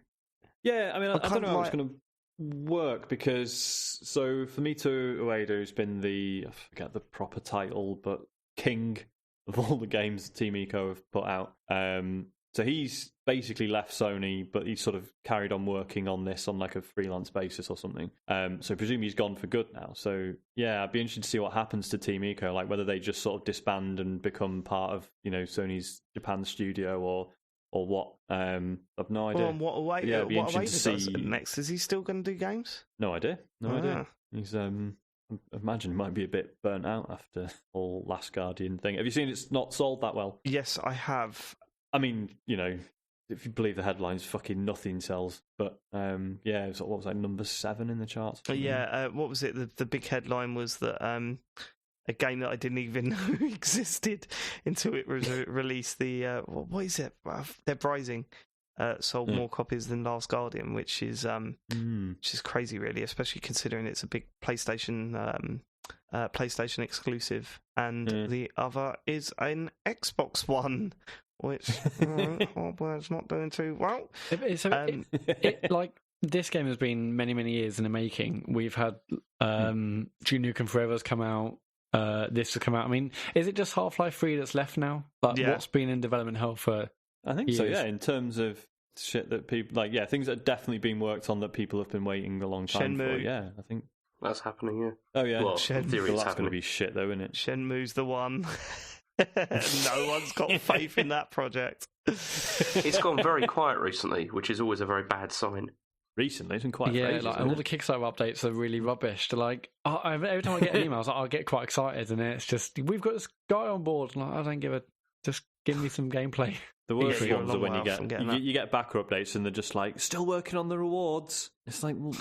Yeah, I mean, I don't know how it's going to work, because so Fumito Ueda, who's been I forget the proper title, but king of all the games that Team Ico have put out. So he's basically left Sony, but he's sort of carried on working on this on like a freelance basis or something. So presumably he's gone for good now. So yeah, I'd be interested to see what happens to Team Ico, like whether they just sort of disband and become part of, you know, Sony's Japan studio or what. I've no idea. Well, what away? Yeah, it'd be what interesting away to see next? Is he still going to do games? No idea. He's I imagine he might be a bit burnt out after all Last Guardian thing. Have you seen it's not sold that well? Yes, I have. I mean, you know, if you believe the headlines, fucking nothing sells. But yeah, what was that, number 7 in the charts? Yeah, what was it? The big headline was that a game that I didn't even know existed until it was released. The what is it? Dead Rising sold more copies than Last Guardian, which is crazy, really, especially considering it's a big PlayStation exclusive, and the other is an Xbox One. Which it's not doing too well. Like this game has been many, many years in the making. We've had Duke Nukem Forever's come out. This has come out. I mean, is it just Half-Life 3 that's left now? Like, what's been in development hell for? I think years? so. Yeah, in terms of shit that people like, things that are definitely being worked on that people have been waiting a long time for. Yeah, I think that's happening. Yeah. Oh yeah. Well, in theory, that's going to be shit though, isn't it? Shenmue's the one. No one's got faith in that project. It's gone very quiet recently, which is always a very bad sign. Recently, it's been quiet. Yeah, like, and all the Kickstarter updates are really rubbish. They're like, every time I get an email, I get quite excited, and it's just, we've got this guy on board. And I don't just give me some gameplay. The worst ones are when you get backer updates and they're just like, still working on the rewards. It's like, well,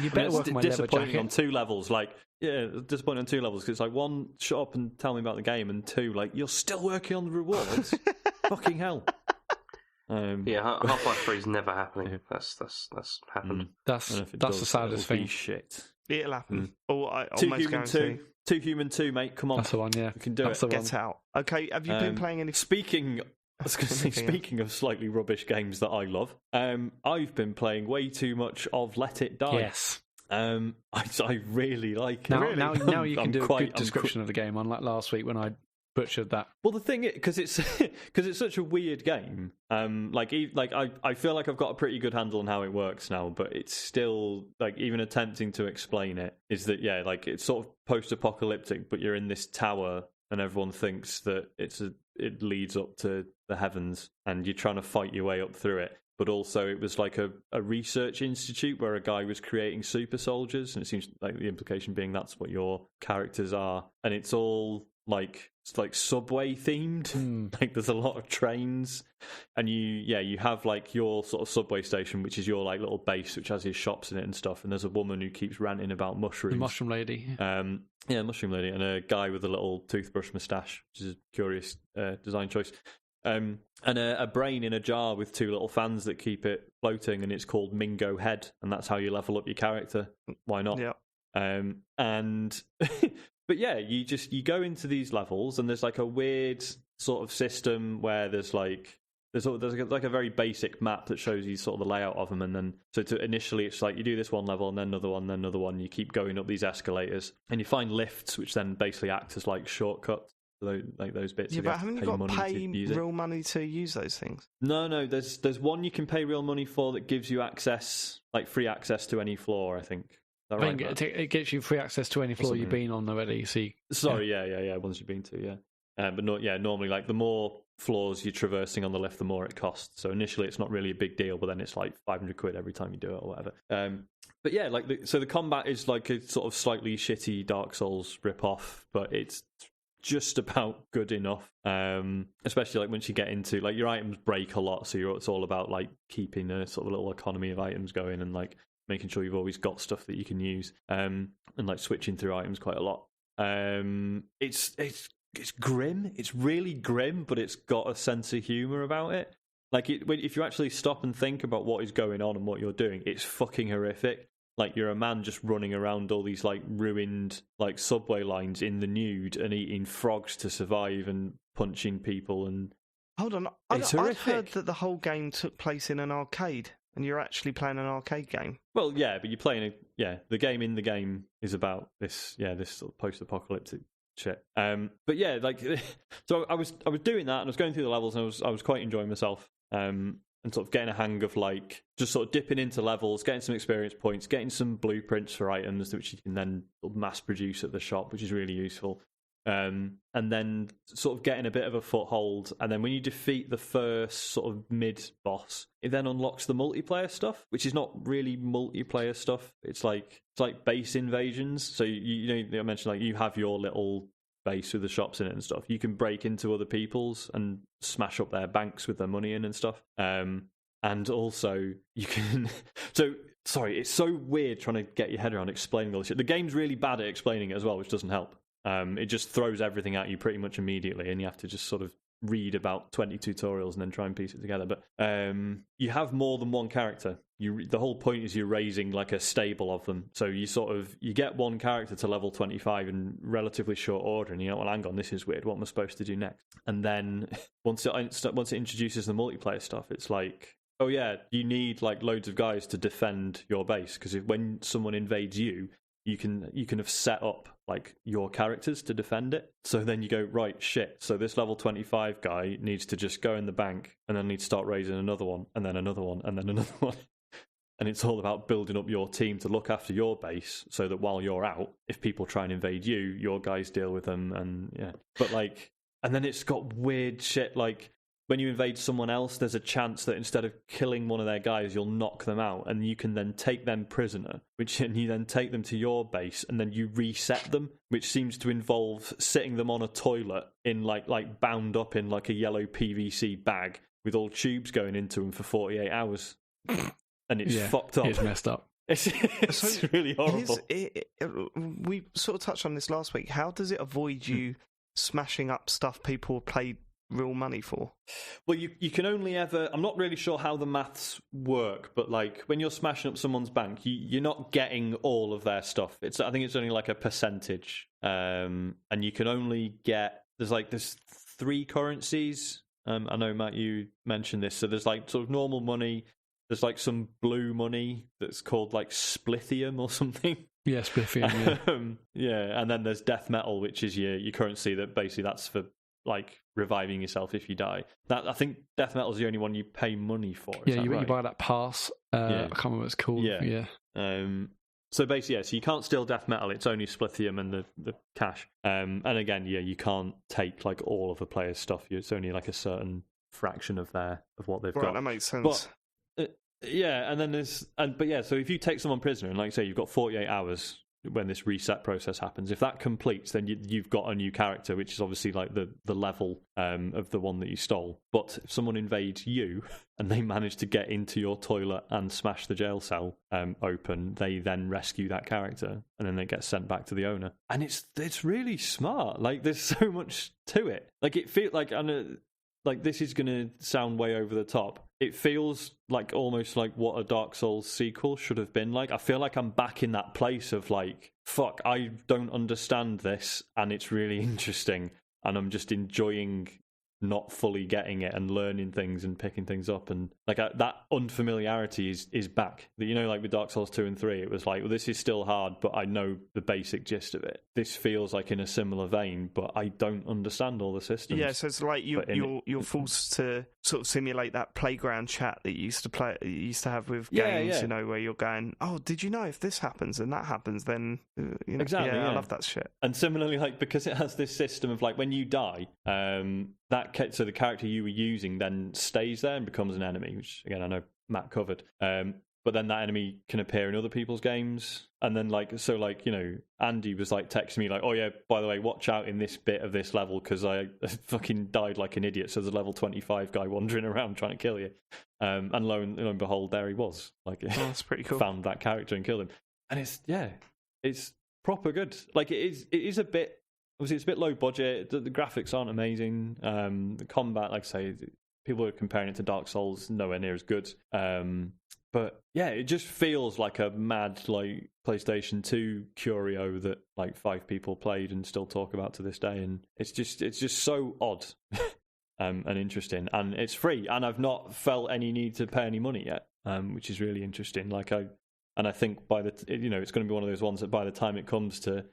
you better work on my disappointing on 2 levels. Like, yeah, disappointing on 2 levels, because it's like, 1, shut up and tell me about the game, and 2, like, you're still working on the rewards. Fucking hell. Yeah, Half-Life 3 is never happening. Yeah. That's happened. That's the saddest thing. Shit. It'll happen. I almost guarantee. 2 Human 2, mate. Come on. That's the one. Yeah, we can do it. Get out. Okay. Have you been playing any? Speaking of slightly rubbish games that I love, I've been playing way too much of Let It Die. Yes. I really like it. Now you can do a good description of the game, unlike last week when I butchered that. Well, the thing is, because it's such a weird game. I feel like I've got a pretty good handle on how it works now, but it's still like, even attempting to explain it is that it's sort of post-apocalyptic, but you're in this tower and everyone thinks that it leads up to the heavens, and you're trying to fight your way up through it. But also, it was like a research institute where a guy was creating super soldiers, and it seems like the implication being that's what your characters are, and it's all like subway themed. Like, there's a lot of trains, and you have like your sort of subway station, which is your like little base, which has his shops in it and stuff. And there's a woman who keeps ranting about mushrooms. The mushroom lady. Mushroom lady, and a guy with a little toothbrush moustache, which is a curious design choice. And a brain in a jar with 2 little fans that keep it floating, and it's called Mingo Head, and that's how you level up your character. Why not? Yeah. And but yeah, you go into these levels, and there's like a weird sort of system where there's there's like a very basic map that shows you sort of the layout of them, and then initially it's like you do this one level and then another one, then another one. You keep going up these escalators, and you find lifts which then basically act as like shortcuts. Like those bits. Yeah, but haven't you got to pay real money to use those things? No. There's one you can pay real money for that gives you access, like free access to any floor. I think. Is that right, it gets you free access to any floor you've been on already. So yeah. Ones you've been to, yeah. But normally like the more floors you're traversing on the lift, the more it costs. So initially it's not really a big deal, but then it's like 500 quid every time you do it or whatever. But yeah, like the combat is like a sort of slightly shitty Dark Souls rip-off, but it's just about good enough, especially like once you get into like your items break a lot, so it's all about like keeping a sort of little economy of items going and like making sure you've always got stuff that you can use, and like switching through items quite a lot. It's grim. It's really grim, but it's got a sense of humor about it. Like if you actually stop and think about what is going on and what you're doing, it's fucking horrific. Like you're a man just running around all these like ruined like subway lines in the nude and eating frogs to survive and punching people. And hold on, I've heard that the whole game took place in an arcade, and you're actually playing an arcade game. Well, yeah, but you're playing the game in the game is about this sort of post-apocalyptic shit. But yeah, like so I was doing that and I was going through the levels and I was quite enjoying myself. And sort of getting a hang of like just sort of dipping into levels, getting some experience points, getting some blueprints for items which you can then sort of mass produce at the shop, which is really useful. And then sort of getting a bit of a foothold. And then when you defeat the first sort of mid boss, it then unlocks the multiplayer stuff, which is not really multiplayer stuff. It's like base invasions. So you know I mentioned like you have your little base with the shops in it and stuff. You can break into other people's and smash up their banks with their money in and stuff. And also you can sorry, it's so weird trying to get your head around explaining all this shit. The game's really bad at explaining it as well, which doesn't help. It just throws everything at you pretty much immediately, and you have to just sort of read about 20 tutorials and then try and piece it together. But you have more than one character. The whole point is you're raising like a stable of them. So you get one character to level 25 in relatively short order, and you go, well, hang on, this is weird. What am I supposed to do next? And then once it introduces the multiplayer stuff, it's like, oh yeah, you need like loads of guys to defend your base, because when someone invades you, you can have set up like your characters to defend it. So then you go, right, shit, so this level 25 guy needs to just go in the bank and then needs to start raising another one and then another one and then another one. And it's all about building up your team to look after your base so that while you're out, if people try and invade you, your guys deal with them. And yeah, but like, and then it's got weird shit like when you invade someone else, there's a chance that instead of killing one of their guys, you'll knock them out, and you can then take them prisoner, and you then take them to your base, and then you reset them, which seems to involve sitting them on a toilet in like bound up in like a yellow PVC bag with all tubes going into them for 48 hours, and it's fucked up. It's messed up. It's really horrible. We sort of touched on this last week. How does it avoid you smashing up stuff people paid real money for? Well, you can only ever, I'm not really sure how the maths work, but like when you're smashing up someone's bank, you're not getting all of their stuff. I think it's only like a percentage, and you can only get, there's 3 currencies. I know, Matt, you mentioned this. So there's like sort of normal money, there's like some blue money that's called like splithium or something. Yeah, splithium, yeah. And then there's death metal, which is your currency that basically that's for like reviving yourself if you die. That I think death metal is the only one you pay money for. Yeah, you buy that pass. I can't remember what it's called. Yeah. So basically, so you can't steal death metal. It's only splithium and the cash. And again, you can't take like all of the players' stuff. It's only like a certain fraction of what they've got. Right, that makes sense. But and then so if you take someone prisoner and like say you've got 48 hours when this reset process happens, if that completes, then you've got a new character, which is obviously like the level of the one that you stole. But if someone invades you and they manage to get into your toilet and smash the jail cell open, they then rescue that character and then it gets sent back to the owner. And it's really smart. Like there's so much to it. Like it feels like, like this is going to sound way over the top. It feels like almost like what a Dark Souls sequel should have been like. I feel like I'm back in that place of like, fuck, I don't understand this and it's really interesting and I'm just enjoying not fully getting it and learning things and picking things up, and like that unfamiliarity is back. You know, like with Dark Souls 2 and 3, it was like, well, this is still hard, but I know the basic gist of it. This feels like in a similar vein, but I don't understand all the systems. Yeah, so it's like you're forced to sort of simulate that playground chat that you used to have with games, you know, where you're going, oh, did you know if this happens and that happens, then you know, exactly. Yeah, I love that shit. And similarly, like, because it has this system of like when you die, so the character you were using then stays there and becomes an enemy, which again I know Matt covered. But then that enemy can appear in other people's games, and then you know, Andy was like texting me like, oh yeah, by the way, watch out in this bit of this level because I fucking died like an idiot. So there's a level 25 guy wandering around trying to kill you, and lo and behold, there he was. Like, that's pretty cool. Found that character and killed him, and it's proper good. Like it is a bit. Obviously, it's a bit low budget. The graphics aren't amazing. The combat, like I say, people are comparing it to Dark Souls, nowhere near as good. But yeah, it just feels like a mad like PlayStation 2 curio that like 5 people played and still talk about to this day. And it's just so odd and interesting. And it's free. And I've not felt any need to pay any money yet, which is really interesting. I think it's going to be one of those ones that by the time it comes to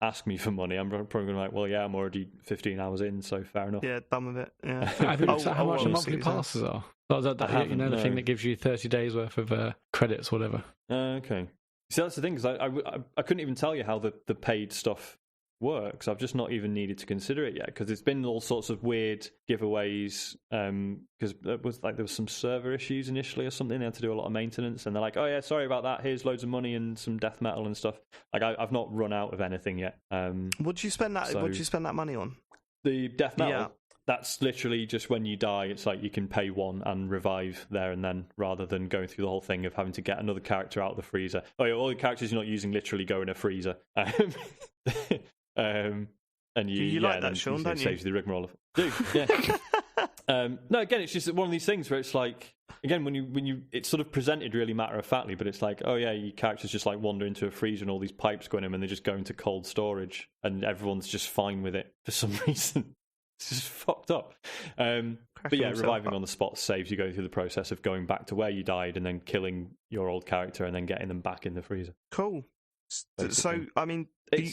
ask me for money, I'm probably going to be like, well, yeah, I'm already 15 hours in, so fair enough. Yeah, done with it. Yeah. Have you looked at how much the monthly passes are? The thing that gives you 30 days worth of credits, whatever. Okay. See, that's the thing, because I couldn't even tell you how the paid stuff works. I've just not even needed to consider it yet, because it's been all sorts of weird giveaways, because there was some server issues initially or something. They had to do a lot of maintenance, and they're like, oh yeah, sorry about that, here's loads of money and some death metal and stuff. Like I've not run out of anything yet. What'd you spend that money on? The death metal, that's literally just when you die, it's like you can pay one and revive there and then, rather than going through the whole thing of having to get another character out of the freezer. Oh yeah, all the characters you're not using literally go in a freezer. And you like that, Sean, don't you? Saves you the rigmarole. Dude, yeah. No, again, it's just one of these things where it's like, again, when you it's sort of presented really matter of factly, but it's like, oh yeah, your characters just like wander into a freezer and all these pipes go in them and they just go into cold storage and everyone's just fine with it for some reason. It's just fucked up. But yeah, reviving on the spot saves you going through the process of going back to where you died and then killing your old character and then getting them back in the freezer. Cool. Basically. So, I mean,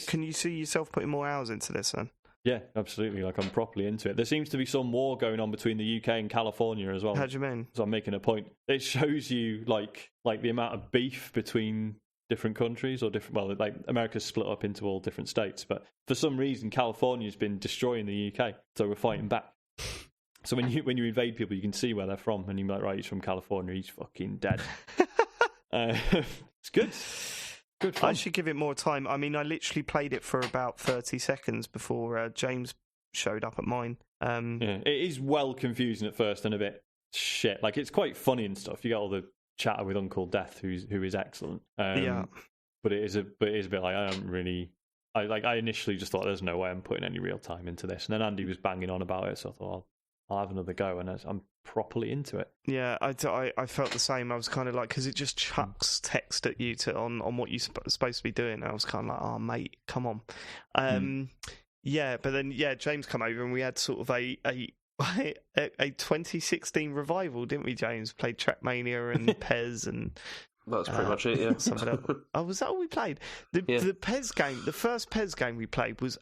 can you see yourself putting more hours into this then? Yeah, absolutely. Like, I'm properly into it. There seems to be some war going on between the UK and California as well. How do you mean? So I'm making a point. It shows you like the amount of beef between different countries or different. Well, like America's split up into all different states, but for some reason California's been destroying the UK, so we're fighting back. So when you invade people, you can see where they're from, and you're like, right, he's from California, he's fucking dead. It's good. Good fun. I should give it more time. I mean, I literally played it for about 30 seconds before James showed up at mine. Yeah, it is well confusing at first and a bit shit. Like, it's quite funny and stuff. You get all the chatter with Uncle Death, who is excellent. Yeah. But it is a bit like, I don't really. I initially just thought there's no way I'm putting any real time into this, and then Andy was banging on about it, so I thought I'll have another go, and I'm properly into it. Yeah, I felt the same. I was kind of like, because it just chucks text at you on what you're supposed to be doing. I was kind of like, oh mate, come on. Yeah, but then James come over and we had sort of a 2016 revival, didn't we, James? Played Trackmania and Pez and. That's pretty much it, yeah. Oh, was that all we played? The Pez game, the first Pez game we played was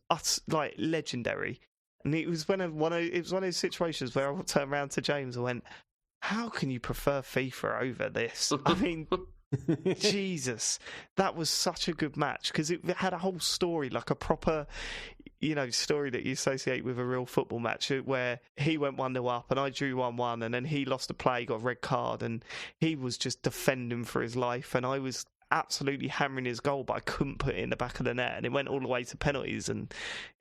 like legendary. And it was one of those situations where I turned around to James and went, how can you prefer FIFA over this? I mean, Jesus, that was such a good match because it had a whole story, like a proper, story that you associate with a real football match, where he went 1-0 up and I drew 1-1, and then he lost a play, got a red card, and he was just defending for his life, and I was absolutely hammering his goal, but I couldn't put it in the back of the net, and it went all the way to penalties. And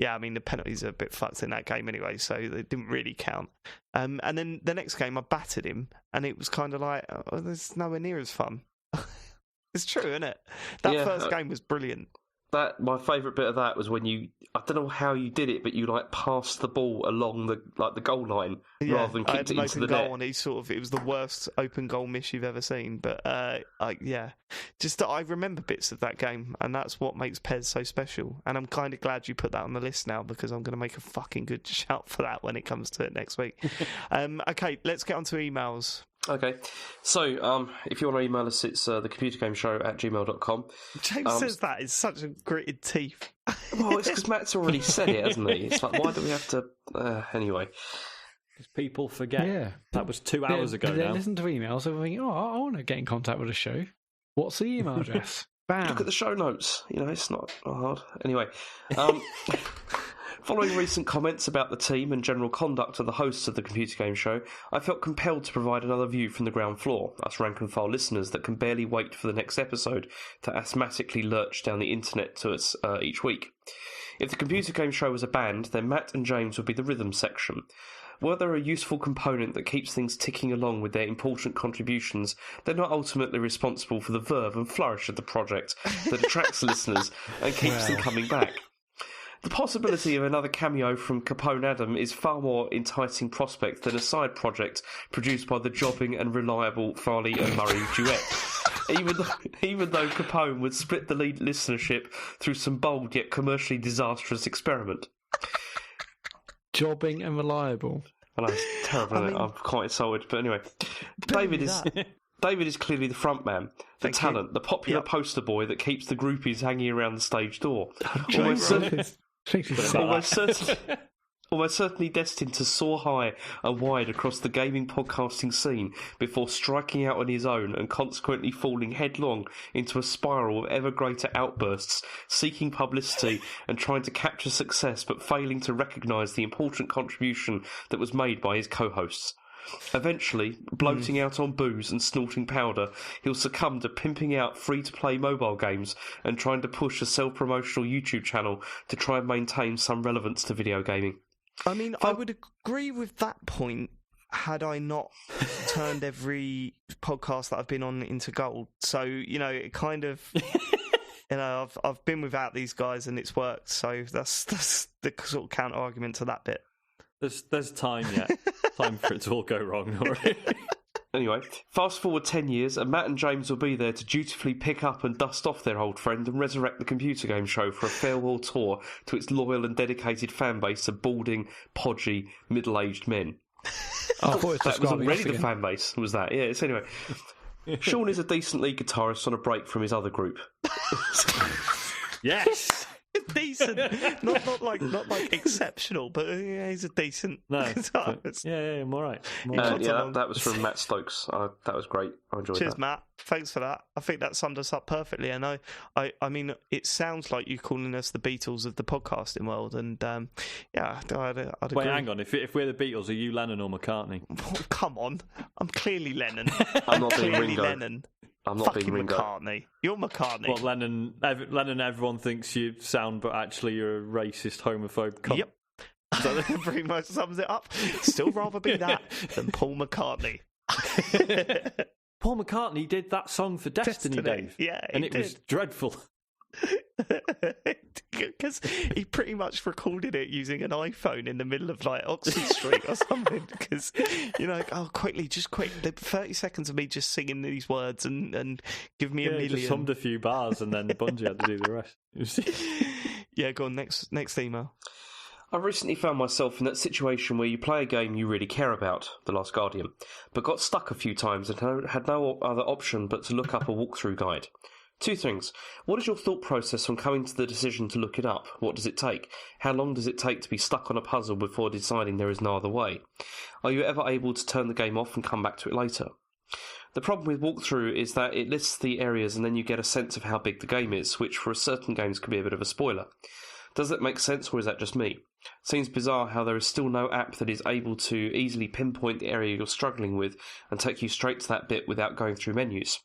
I mean, the penalties are a bit fucked in that game anyway, so they didn't really count. And then the next game I battered him, and it was kind of like, oh, there's nowhere near as fun. It's true, isn't it? That first game was brilliant. my favourite bit of that was when I don't know how you did it, but you like passed the ball along the goal line rather than kicked it into the net. And it was the worst open goal miss you've ever seen. But I remember bits of that game, and that's what makes PES so special. And I'm kind of glad you put that on the list now, because I'm going to make a fucking good shout for that when it comes to it next week. Okay, let's get on to emails. Okay, so if you want to email us, it's thecomputergameshow@gmail.com. James says that is such a gritted teeth. Well, it's because Matt's already said it, hasn't he? It's like, why do we have to... anyway. Because people forget. That was 2 hours ago now. They listen to emails and think, I want to get in contact with the show. What's the email address? Bam. Look at the show notes. It's not hard. Anyway, following recent comments about the team and general conduct of the hosts of the Computer Game Show, I felt compelled to provide another view from the ground floor, us rank and file listeners that can barely wait for the next episode to asthmatically lurch down the internet to us each week. If the Computer Game Show was a band, then Matt and James would be the rhythm section. Were there a useful component that keeps things ticking along with their important contributions, they're not ultimately responsible for the verve and flourish of the project that attracts listeners and keeps them coming back. The possibility of another cameo from Capone Adam is far more enticing prospect than a side project produced by the jobbing and reliable Farley and Murray duet. Even though Capone would split the lead listenership through some bold yet commercially disastrous experiment. Jobbing and reliable. I know, it's terrible, isn't it? I'm quite insulted, but anyway. David is clearly the front man, the talent, the popular poster boy that keeps the groupies hanging around the stage door. Almost certainly destined to soar high and wide across the gaming podcasting scene before striking out on his own and consequently falling headlong into a spiral of ever greater outbursts, seeking publicity and trying to capture success but failing to recognise the important contribution that was made by his co-hosts. Eventually, bloating out on booze and snorting powder, he'll succumb to pimping out free-to-play mobile games and trying to push a self-promotional YouTube channel to try and maintain some relevance to video gaming. I mean, I would agree with that point had I not turned every podcast that I've been on into gold. So, it kind of... I've been without these guys and it's worked, so that's the sort of counter-argument to that bit. There's time yet. Time for it to all go wrong. Anyway, fast forward 10 years and Matt and James will be there to dutifully pick up and dust off their old friend and resurrect the Computer Game Show for a farewell tour to its loyal and dedicated fan base of balding, podgy, middle-aged men. I thought that was already the fan base, was that? Yeah, so anyway. Sean is a decent lead guitarist on a break from his other group. Yes! Decent, not like exceptional, but he's a decent guitarist. Yeah, I'm all right. That was from Matt Stokes. That was great. I enjoyed that. Cheers, Matt. Thanks for that. I think that summed us up perfectly. And I mean, it sounds like you're calling us the Beatles of the podcasting world. And I'd agree. Wait, hang on. If we're the Beatles, are you Lennon or McCartney? Oh, come on, I'm clearly Lennon. I'm not being clearly Ringo. Lennon. I'm not fucking being Ringo. McCartney. You're McCartney. Well, Lennon, everyone thinks you sound, but actually you're a racist, homophobe cunt. Yep. So that pretty much sums it up. Still rather be that than Paul McCartney. Paul McCartney did that song for Destiny, Dave. Yeah, and it was dreadful. Because he pretty much recorded it using an iPhone in the middle of Oxford Street or something. Because quickly, just quick, 30 seconds of me just singing these words and give me a million. Just hummed a few bars and then Bungie had to do the rest. Yeah, go on, next email. I recently found myself in that situation where you play a game you really care about, The Last Guardian, but got stuck a few times and had no other option but to look up a walkthrough guide. Two things. What is your thought process on coming to the decision to look it up? What does it take? How long does it take to be stuck on a puzzle before deciding there is no other way? Are you ever able to turn the game off and come back to it later? The problem with walkthrough is that it lists the areas and then you get a sense of how big the game is, which for certain games can be a bit of a spoiler. Does that make sense, or is that just me? Seems bizarre how there is still no app that is able to easily pinpoint the area you're struggling with and take you straight to that bit without going through menus.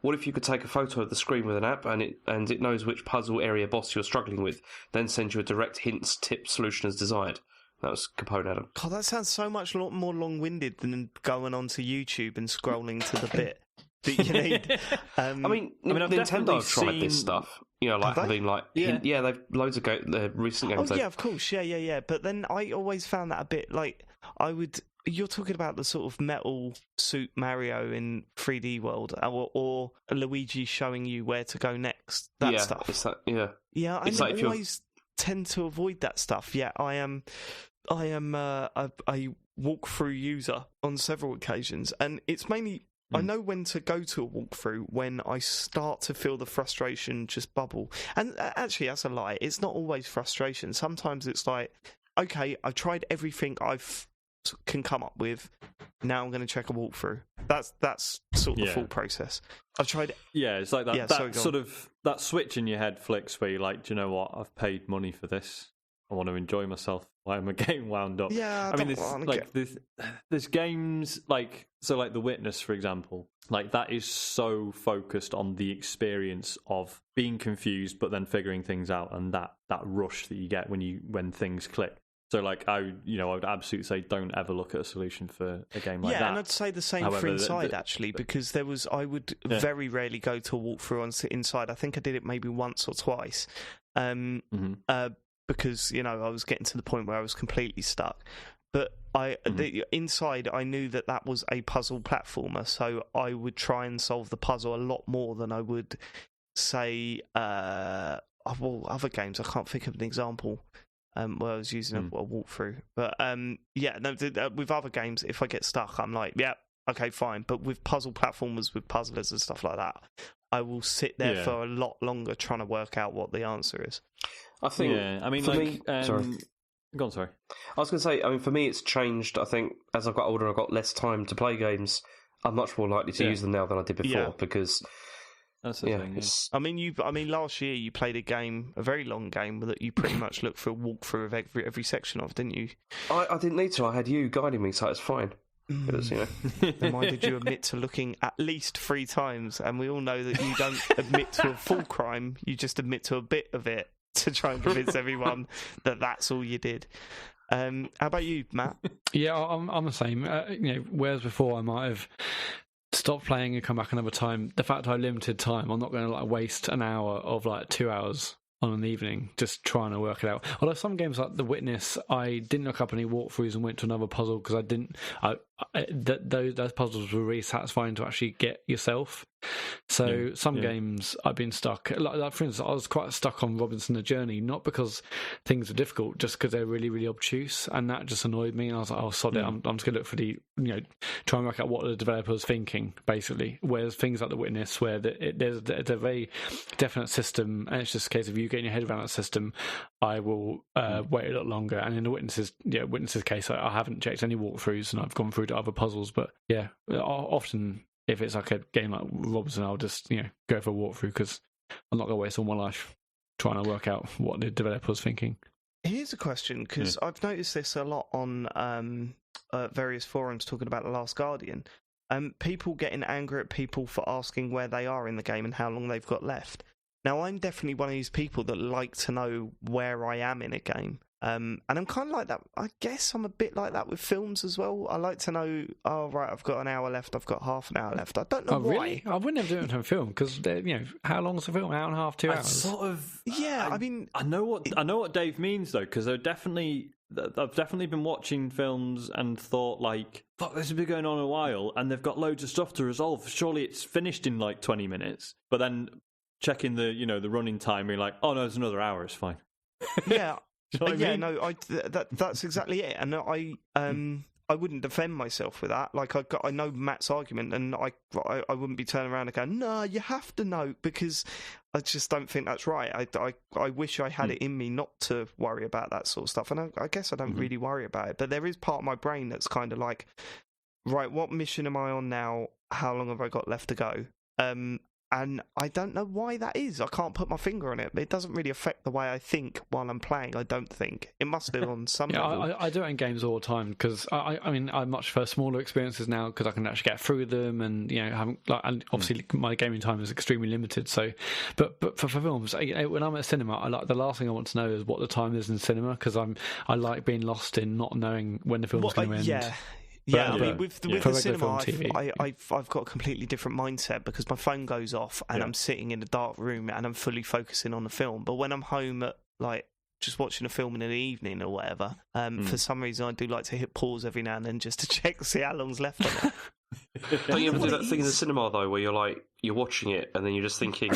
What if you could take a photo of the screen with an app and it knows which puzzle area boss you're struggling with, then send you a direct hints, tip, solution as desired? That was Capone Adam. God, that sounds so much more long-winded than going onto YouTube and scrolling to the bit. that you need. I mean, I've Nintendo have tried seen... this stuff. You know, like having like they've loads of the recent games. Oh yeah, of course, yeah. But then I always found that a bit like You're talking about the sort of metal suit Mario in 3D World, or Luigi showing you where to go next. That stuff. Yeah. I always tend to avoid that stuff. Yeah, I am a walkthrough user on several occasions, and it's mainly I know when to go to a walkthrough when I start to feel the frustration just bubble. And actually, that's a lie. It's not always frustration. Sometimes it's like, okay, I've tried everything can come up with. Now I'm going to check a walkthrough. That's sort of the full process. I've tried. Yeah, it's like that. That sort of that switch in your head flicks where you're like, do you know what? I've paid money for this. I want to enjoy myself while I'm getting wound up. Yeah, I mean, there's games like The Witness, for example. Like that is so focused on the experience of being confused, but then figuring things out, and that rush that you get when things click. So, like, I would absolutely say don't ever look at a solution for a game like that. Yeah, and I'd say the same for Inside, actually, because I would very rarely go to a walkthrough on Inside. I think I did it maybe once or twice, because, I was getting to the point where I was completely stuck. But Inside, I knew that was a puzzle platformer, so I would try and solve the puzzle a lot more than I would, say, other games. I can't think of an example. Where I was using a walkthrough. But with other games, if I get stuck, I'm like, yeah, okay, fine. But with puzzle platformers, with puzzlers and stuff like that, I will sit there for a lot longer trying to work out what the answer is. I think. Yeah, I mean, sorry. Go on, sorry. I was going to say, I mean, for me, it's changed. I think as I've got older, I've got less time to play games. I'm much more likely to use them now than I did before because. That's the thing. Yeah. I mean, last year you played a very long game that you pretty much looked for a walkthrough of every section of, didn't you? I didn't need to. I had you guiding me, so it's fine. Because, Then why did you admit to looking at least 3 times? And we all know that you don't admit to a full crime; you just admit to a bit of it to try and convince everyone that that's all you did. How about you, Matt? Yeah, I'm the same. Whereas before I might have stopped playing and come back another time. The fact I have limited time, I'm not going to waste an hour of 2 hours on an evening just trying to work it out. Although some games like The Witness, I didn't look up any walkthroughs and went to another puzzle because those puzzles were really satisfying to actually get yourself. So some games I've been stuck. Like for instance, I was quite stuck on Robinson the Journey, not because things are difficult, just because they're really, really obtuse, and that just annoyed me. And I was like, "Oh, sod it! I'm just going to look for try and work out what the developer's thinking, basically." Whereas things like The Witness, where there's a very definite system, and it's just a case of you getting your head around that system, I will wait a lot longer. And in the Witness's case, I haven't checked any walkthroughs, and I've gone through to other puzzles. But yeah, often. If it's like a game like Robinson, I'll just go for a walkthrough because I'm not going to waste all my life trying to work out what the developer's thinking. Here's a question, because I've noticed this a lot on various forums talking about The Last Guardian. People getting angry at people for asking where they are in the game and how long they've got left. Now, I'm definitely one of these people that like to know where I am in a game. And I'm kind of like that. I guess I'm a bit like that with films as well. I like to know, oh, right, I've got an hour left, I've got half an hour left. I don't know why. Really? I wouldn't have done it to a film because, how long is the film? An hour and a half, 2 hours? I know what Dave means, though, because I've definitely been watching films and thought, fuck, this has been going on a while, and they've got loads of stuff to resolve. Surely it's finished in 20 minutes. But then checking the running time, you're like, oh, no, it's another hour, it's fine. Yeah. Do you know what I mean? That's exactly it, and I wouldn't defend myself with that. I know Matt's argument, and I wouldn't be turning around and going, no, you have to know, because I just don't think that's right. I wish I had it in me not to worry about that sort of stuff, and I guess I don't really worry about it. But there is part of my brain that's kind of like, right, what mission am I on now? How long have I got left to go? And I don't know why that is. I can't put my finger on it. It doesn't really affect the way I think while I'm playing, I don't think. It must do on some level. I do it in games all the time because, I much prefer smaller experiences now because I can actually get through them and, and obviously my gaming time is extremely limited. So, but for films, when I'm at cinema, the last thing I want to know is what the time is in cinema because I like being lost in not knowing when the film's going to end. Yeah. Yeah, I But- mean, with For the regular cinema, film TV. I've got a completely different mindset because my phone goes off and I'm sitting in a dark room and I'm fully focusing on the film. But when I'm home at like just watching a film in the evening or whatever, for some reason I do like to hit pause every now and then just to check to see how long's left on it. Don't you ever do What that it thing in the is. cinema though, where you're watching it and then you're just thinking,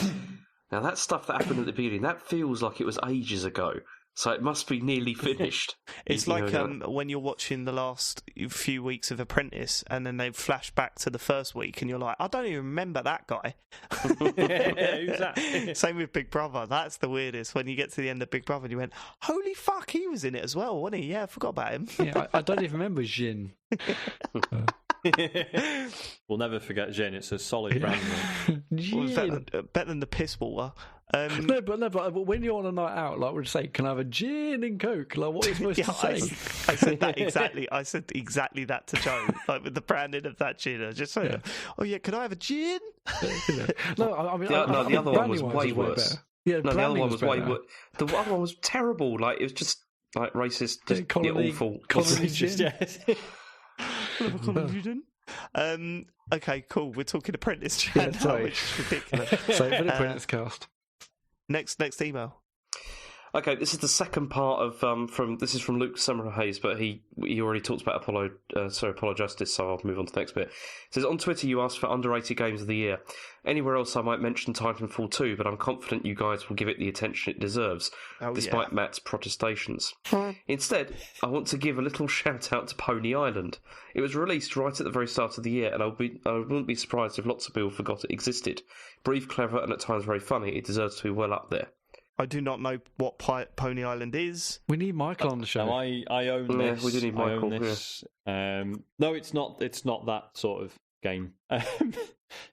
now that stuff that happened at the beginning, that feels like it was ages ago, so it must be nearly finished. It's You like know, when you're watching the last few weeks of Apprentice and then they flash back to the first week and you're like, I don't even remember that guy. Exactly. Same with Big Brother. That's the weirdest. When you get to the end of Big Brother and you went, holy fuck, he was in it as well, wasn't he? Yeah, I forgot about him. Yeah, I don't even remember Jin. We'll never forget Jin. It's a solid brand name. Well, it's Jin. better than the piss water. No, but when you're on a night out, like we'd say, can I have a gin and coke? Like, what are you supposed Yeah, to say? I said that exactly. I said exactly that to Joe, like with the branding of that gin. I just said, "Oh yeah, can I have a gin?" No, I mean, the other one was branding-wise way it's way worse. better. Yeah, No, the other branding one was way better. worse. The other one was terrible. Like it was just like racist, just Colony- awful. Colony It's gin. just- Okay, cool. We're talking Apprentice Yeah, chat now, sorry. which is ridiculous. So for the Apprentice cast. Next email. Okay, this is the second part of this is from Luke Summerhays, but he already talked about Apollo Justice, so I'll move on to the next bit. It says, on Twitter you asked for underrated games of the year. Anywhere else I might mention Titanfall 2, but I'm confident you guys will give it the attention it deserves, despite Matt's protestations. Instead, I want to give a little shout out to Pony Island. It was released right at the very start of the year, and I wouldn't be surprised if lots of people forgot it existed. Brief, clever, and at times very funny, it deserves to be well up there. I do not know what Pony Island is. We need Michael on the show. No, I own Yeah, this. we do need I own Michael, this. No, it's not. It's not that sort of game.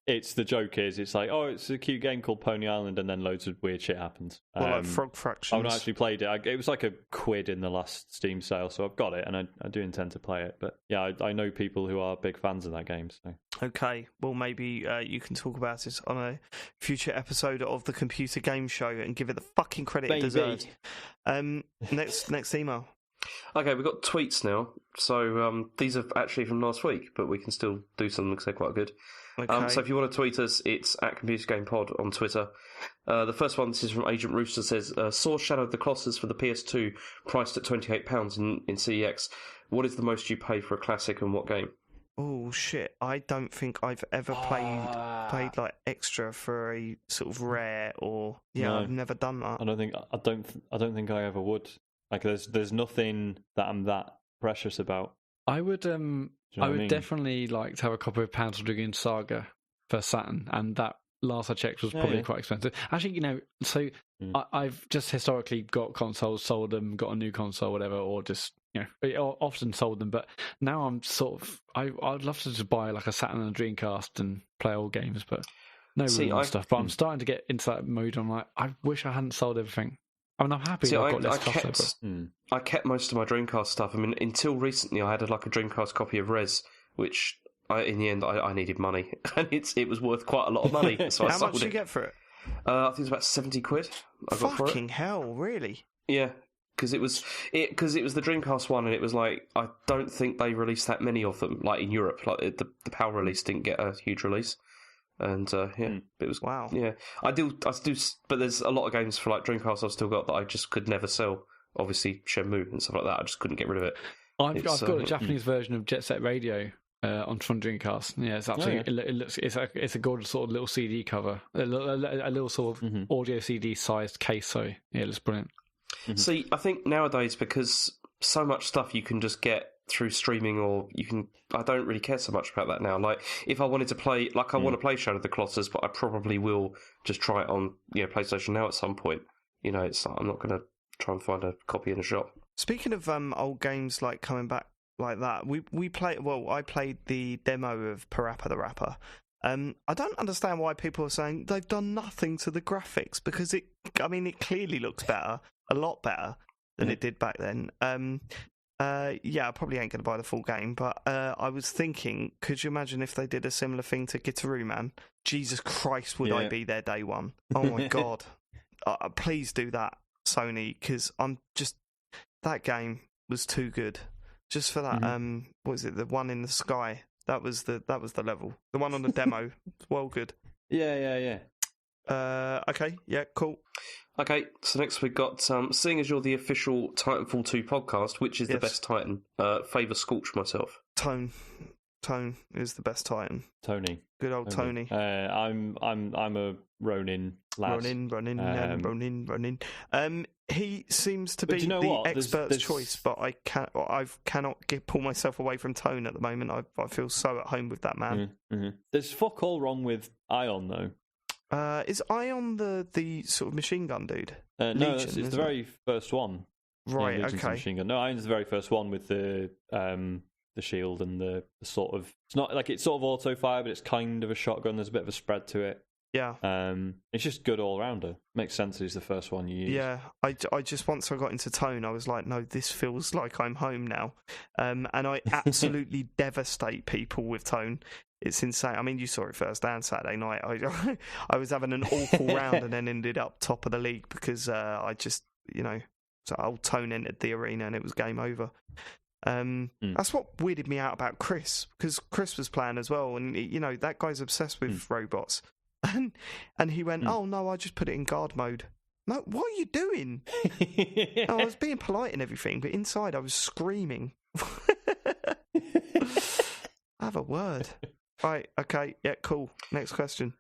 It's the joke is it's like, oh, it's a cute game called Pony Island, and then loads of weird shit happens. Or like Frog Fractions. I've not actually played it. It was like a quid in the last Steam sale, so I've got it, and I do intend to play it. But yeah, I know people who are big fans of that game. So Okay, well maybe you can talk about it on a future episode of the Computer Game Show and give it the fucking credit it deserves. Next email. Okay, we've got tweets now. So these are actually from last week, but we can still do some because they're quite good. Okay. So if you want to tweet us, it's at ComputerGamePod on Twitter. The first one, this is from Agent Rooster, says, saw Shadow of the Colossus for the PS2 priced at £28 in CEX. What is the most you pay for a classic and what game? Oh shit! I don't think I've ever played like extra for a sort of rare or No. I've never done that. I don't think I ever would. Like there's nothing that I'm that precious about. I would Do you know what I mean? definitely like to have a copy of Panzer Dragoon Saga for Saturn, and that last I checked was probably quite expensive. Actually, so I've just historically got consoles, sold them, got a new console, whatever, or just often sold them. But now I'm sort of I'd love to just buy like a Saturn and a Dreamcast and play old games, but no real stuff. But I'm starting to get into that mode. I'm like, I wish I hadn't sold everything. I mean, I'm happy I've got less cost. I kept most of my Dreamcast stuff. I mean, until recently, I had a Dreamcast copy of Res, which in the end I needed money, and it was worth quite a lot of money. So I How sold much did you it. get for it? I think it was about £70. I got for it. Fucking hell! Really? Yeah, because it was the Dreamcast one, and it was like I don't think they released that many of them, like in Europe. Like the PAL release didn't get a huge release. And it was wow. Yeah, I do, but there's a lot of games for like Dreamcast I've still got that I just could never sell. Obviously, Shenmue and stuff like that. I just couldn't get rid of it. I've got a Japanese version of Jet Set Radio on Dreamcast. Yeah, it's absolutely. It looks. It's a gorgeous sort of little CD cover, a little sort of audio CD sized case. So yeah, it looks brilliant. Mm-hmm. See, I think nowadays because so much stuff you can just get through streaming, or you can. I don't really care so much about that now. Like, if I wanted to play, I want to play Shadow of the Colossus, but I probably will just try it on PlayStation Now at some point. I'm not going to try and find a copy in a shop. Speaking of old games like coming back like that, we played. Well, I played the demo of Parappa the Rapper. I don't understand why people are saying they've done nothing to the graphics because it clearly looks better, a lot better than it did back then. I probably ain't going to buy the full game, but I was thinking, could you imagine if they did a similar thing to Gitaroo, man? Jesus Christ, would I be there day one? Oh my God. Please do that, Sony, because that game was too good. just for that. What was it? The one in the sky. That was the level. The one on the demo. Well, good. Yeah. Okay. Yeah. Cool. Okay, so next we've got, seeing as you're the official Titanfall 2 podcast, which is the best Titan? Favour Scorch myself. Tone is the best Titan. Tony. Good old Tony. I'm a Ronin lad. Ronin. He seems to be the expert's choice, but I cannot pull myself away from Tone at the moment. I feel so at home with that man. Mm-hmm. There's fuck all wrong with Ion though. Is Ion the sort of machine gun dude? No, it's the very first one. Right. Legion's okay. Machine gun. No, Ion's the very first one with the shield and the sort of. It's not like it's sort of auto fire, but it's kind of a shotgun. There's a bit of a spread to it. Yeah. It's just good all rounder. Makes sense. He's the first one you use. Yeah. I just once I got into Tone, I was like, no, this feels like I'm home now. And I absolutely devastate people with Tone. It's insane. I mean, you saw it firsthand Saturday night. I was having an awful round and then ended up top of the league because I just, so old Tone entered the arena and it was game over. That's what weirded me out about Chris, because Chris was playing as well, and that guy's obsessed with robots. And he went, oh no, I just put it in guard mode. No, what are you doing? I was being polite and everything, but inside I was screaming. Have a word. Right, okay, yeah, cool. Next question.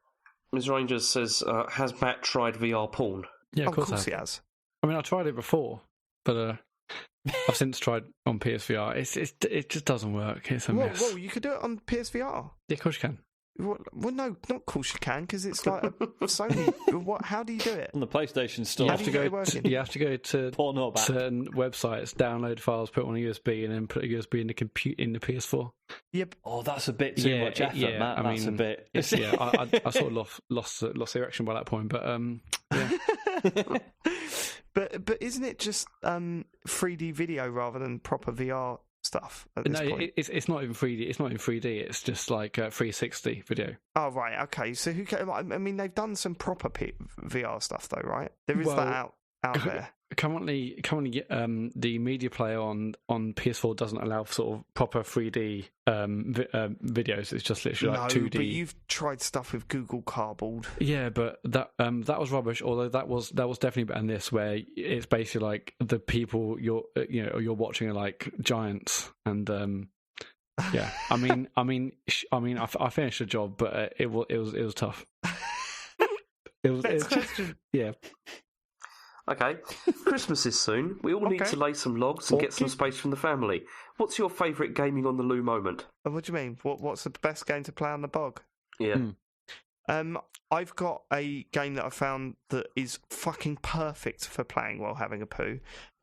Ms. Rangers says, has Matt tried VR porn? Yeah, of course he has. I mean, I tried it before, but I've since tried on PSVR. It just doesn't work. It's a mess. Whoa, you could do it on PSVR? Yeah, of course you can. Well, no, not of course you can, because it's like a Sony. How do you do it? On the PlayStation Store. You have to go to Pornhub certain websites, download files, put it on a USB, and then put a USB in the PS4. Yep. Oh, that's a bit too much effort, Matt. That's a bit. I sort of lost the erection by that point, but yeah. But isn't it just 3D video rather than proper VR stuff at this point? It's not even 3D. It's not in 3D. It's just like 360 video. Oh right, okay. So I mean, they've done some proper VR stuff though, right? There is that out there. Currently, the media player on PS4 doesn't allow sort of proper 3D videos. It's just literally like 2D. But you've tried stuff with Google Cardboard. Yeah, but that was rubbish. Although that was definitely better than this, where it's basically like the people you're watching are like giants, and yeah. I mean, I finished the job, but it was tough. Yeah. Okay, Christmas is soon. We all need to lay some logs and get some space from the family. What's your favourite gaming on the loo moment? What do you mean? What's the best game to play on the bog? Yeah. I've got a game that I found that is fucking perfect for playing while having a poo.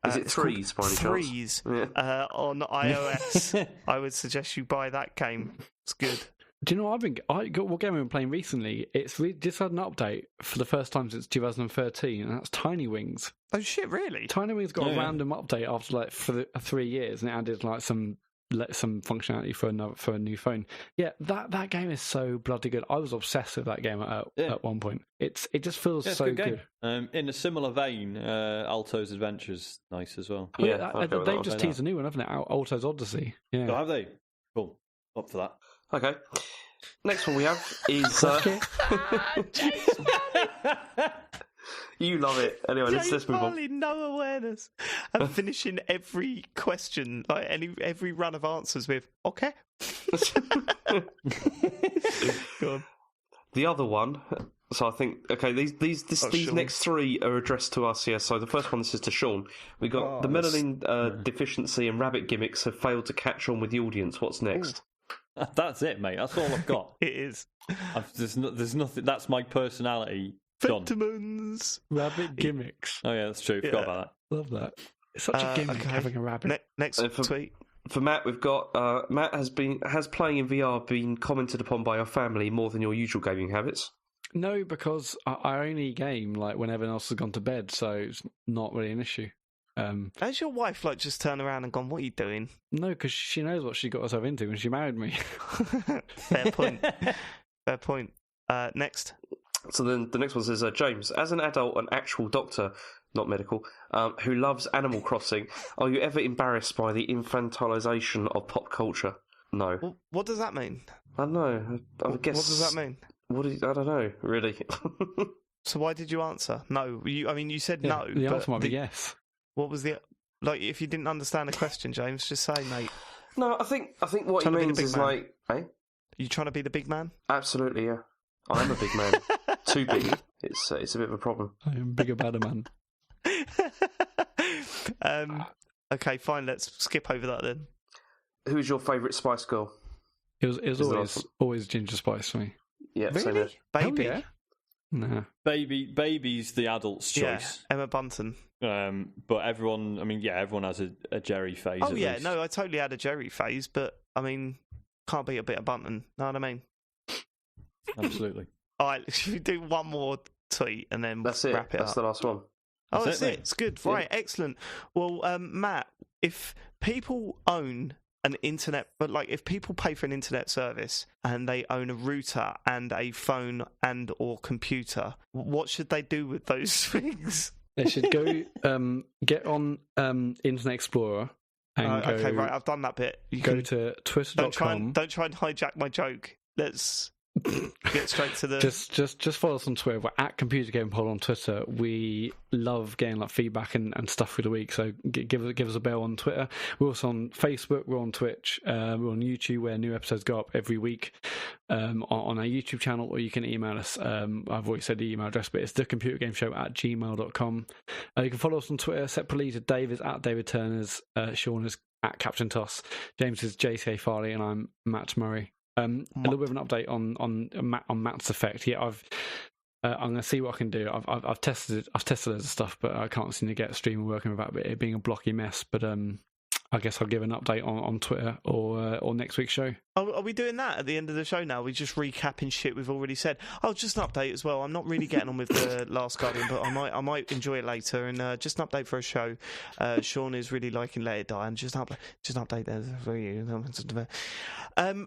Is it Threes, by any chance? Threes on iOS. I would suggest you buy that game. It's good. Do you know what what game I've been playing recently? It's just had an update for the first time since 2013, and that's Tiny Wings. Oh shit, really? Tiny Wings got a random update after for 3 years, and it added like some functionality for a new phone. Yeah, that game is so bloody good. I was obsessed with that game at one point. It just feels so good. In a similar vein, Alto's Adventure's nice as well. Yeah, they've just teased a new one, haven't it? Alto's Odyssey. Yeah, have they? Cool. Up for that. Okay. Next one we have is. You love it. Anyway, let's move on. No awareness. I'm finishing every question, like every run of answers with okay. Go on. The other one. So I think these next three are addressed to us. Yeah. So the first one, this is to Sean. We got the melanin deficiency and rabbit gimmicks have failed to catch on with the audience. What's next? That's it, mate. That's all I've got. It is. There's nothing. That's my personality. Vitamins. Rabbit gimmicks. Oh yeah, that's true. Forgot about that. Love that. It's such a gimmick having a rabbit. Next tweet. For Matt, we've got Matt has playing in VR been commented upon by your family more than your usual gaming habits? No, because I only game like when everyone else has gone to bed, so it's not really an issue. Has your wife just turned around and gone, what are you doing? No, because she knows what she got herself into when she married me. Fair point. Fair point. Next. So then the next one says, James, as an adult and actual doctor, not medical, who loves Animal Crossing. Are you ever embarrassed by the infantilization of pop culture? No. Well, what does that mean? I don't know. I guess. What does that mean? I don't know, really. So why did you answer? No. You said Yeah, no. the but answer might be yes. What was the... Like, if you didn't understand the question, James, just say, mate. No, I think what he Trying to be the means big is man. like, eh? Are you trying to be the big man? Absolutely, yeah. I am a big man. Too big. It's a bit of a problem. I am bigger, badder man. Okay, fine. Let's skip over that then. Who is your favourite Spice Girl? It was always Ginger Spice for me. Yeah, same Really? here. Baby? Hell yeah. No. Baby's the adult's Yeah, choice. Emma Bunton. But everyone, everyone has a Jerry phase. Oh, at yeah. least. No, I totally had a Jerry phase, but, can't beat a bit of Bunton. Know what I mean? Absolutely. All right, should we do one more tweet and then That's it. wrap it That's up? the last one. Oh, That's that's it, it. mate. It's good. Yeah. Right, excellent. Well, Matt, if people own an internet, but like if people pay for an internet service and they own a router and a phone and or computer, what should they do with those things? They should go get on Internet Explorer and go, okay, right, I've done that bit. You go can, to twitter.com. don't try and hijack my joke. Let's get straight to the... Just follow us on Twitter. We're at Computer Game Pod on Twitter. We love getting like feedback and stuff through the week. So give us a bell on Twitter. We're also on Facebook. We're on Twitch. We're on YouTube, where new episodes go up every week on our YouTube channel. Or you can email us. I've already said the email address, but it's thecomputergameshow@gmail.com. You can follow us on Twitter separately. To Dave is at David Turners. Sean is at Captain Toss. James is JCA Farley, and I'm Matt Murray. A little bit of an update on Matt's effect. Yeah, I'm going to see what I can do. I've tested loads of stuff, but I can't seem to get streaming working without it being a blocky mess. But I guess I'll give an update on Twitter or next week's show. Are we doing that at the end of the show now? We're just recapping shit we've already said. Oh, just an update as well. I'm not really getting on with the Last Guardian, but I might enjoy it later. And just an update for a show. Sean is really liking Let It Die, and just an update there for you.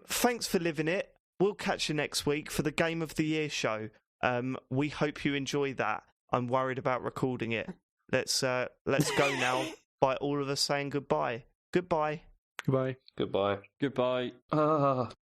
Thanks for living it. We'll catch you next week for the Game of the Year show. We hope you enjoy that. I'm worried about recording it. Let's go now by all of us saying goodbye. Goodbye. Goodbye. Goodbye. Goodbye.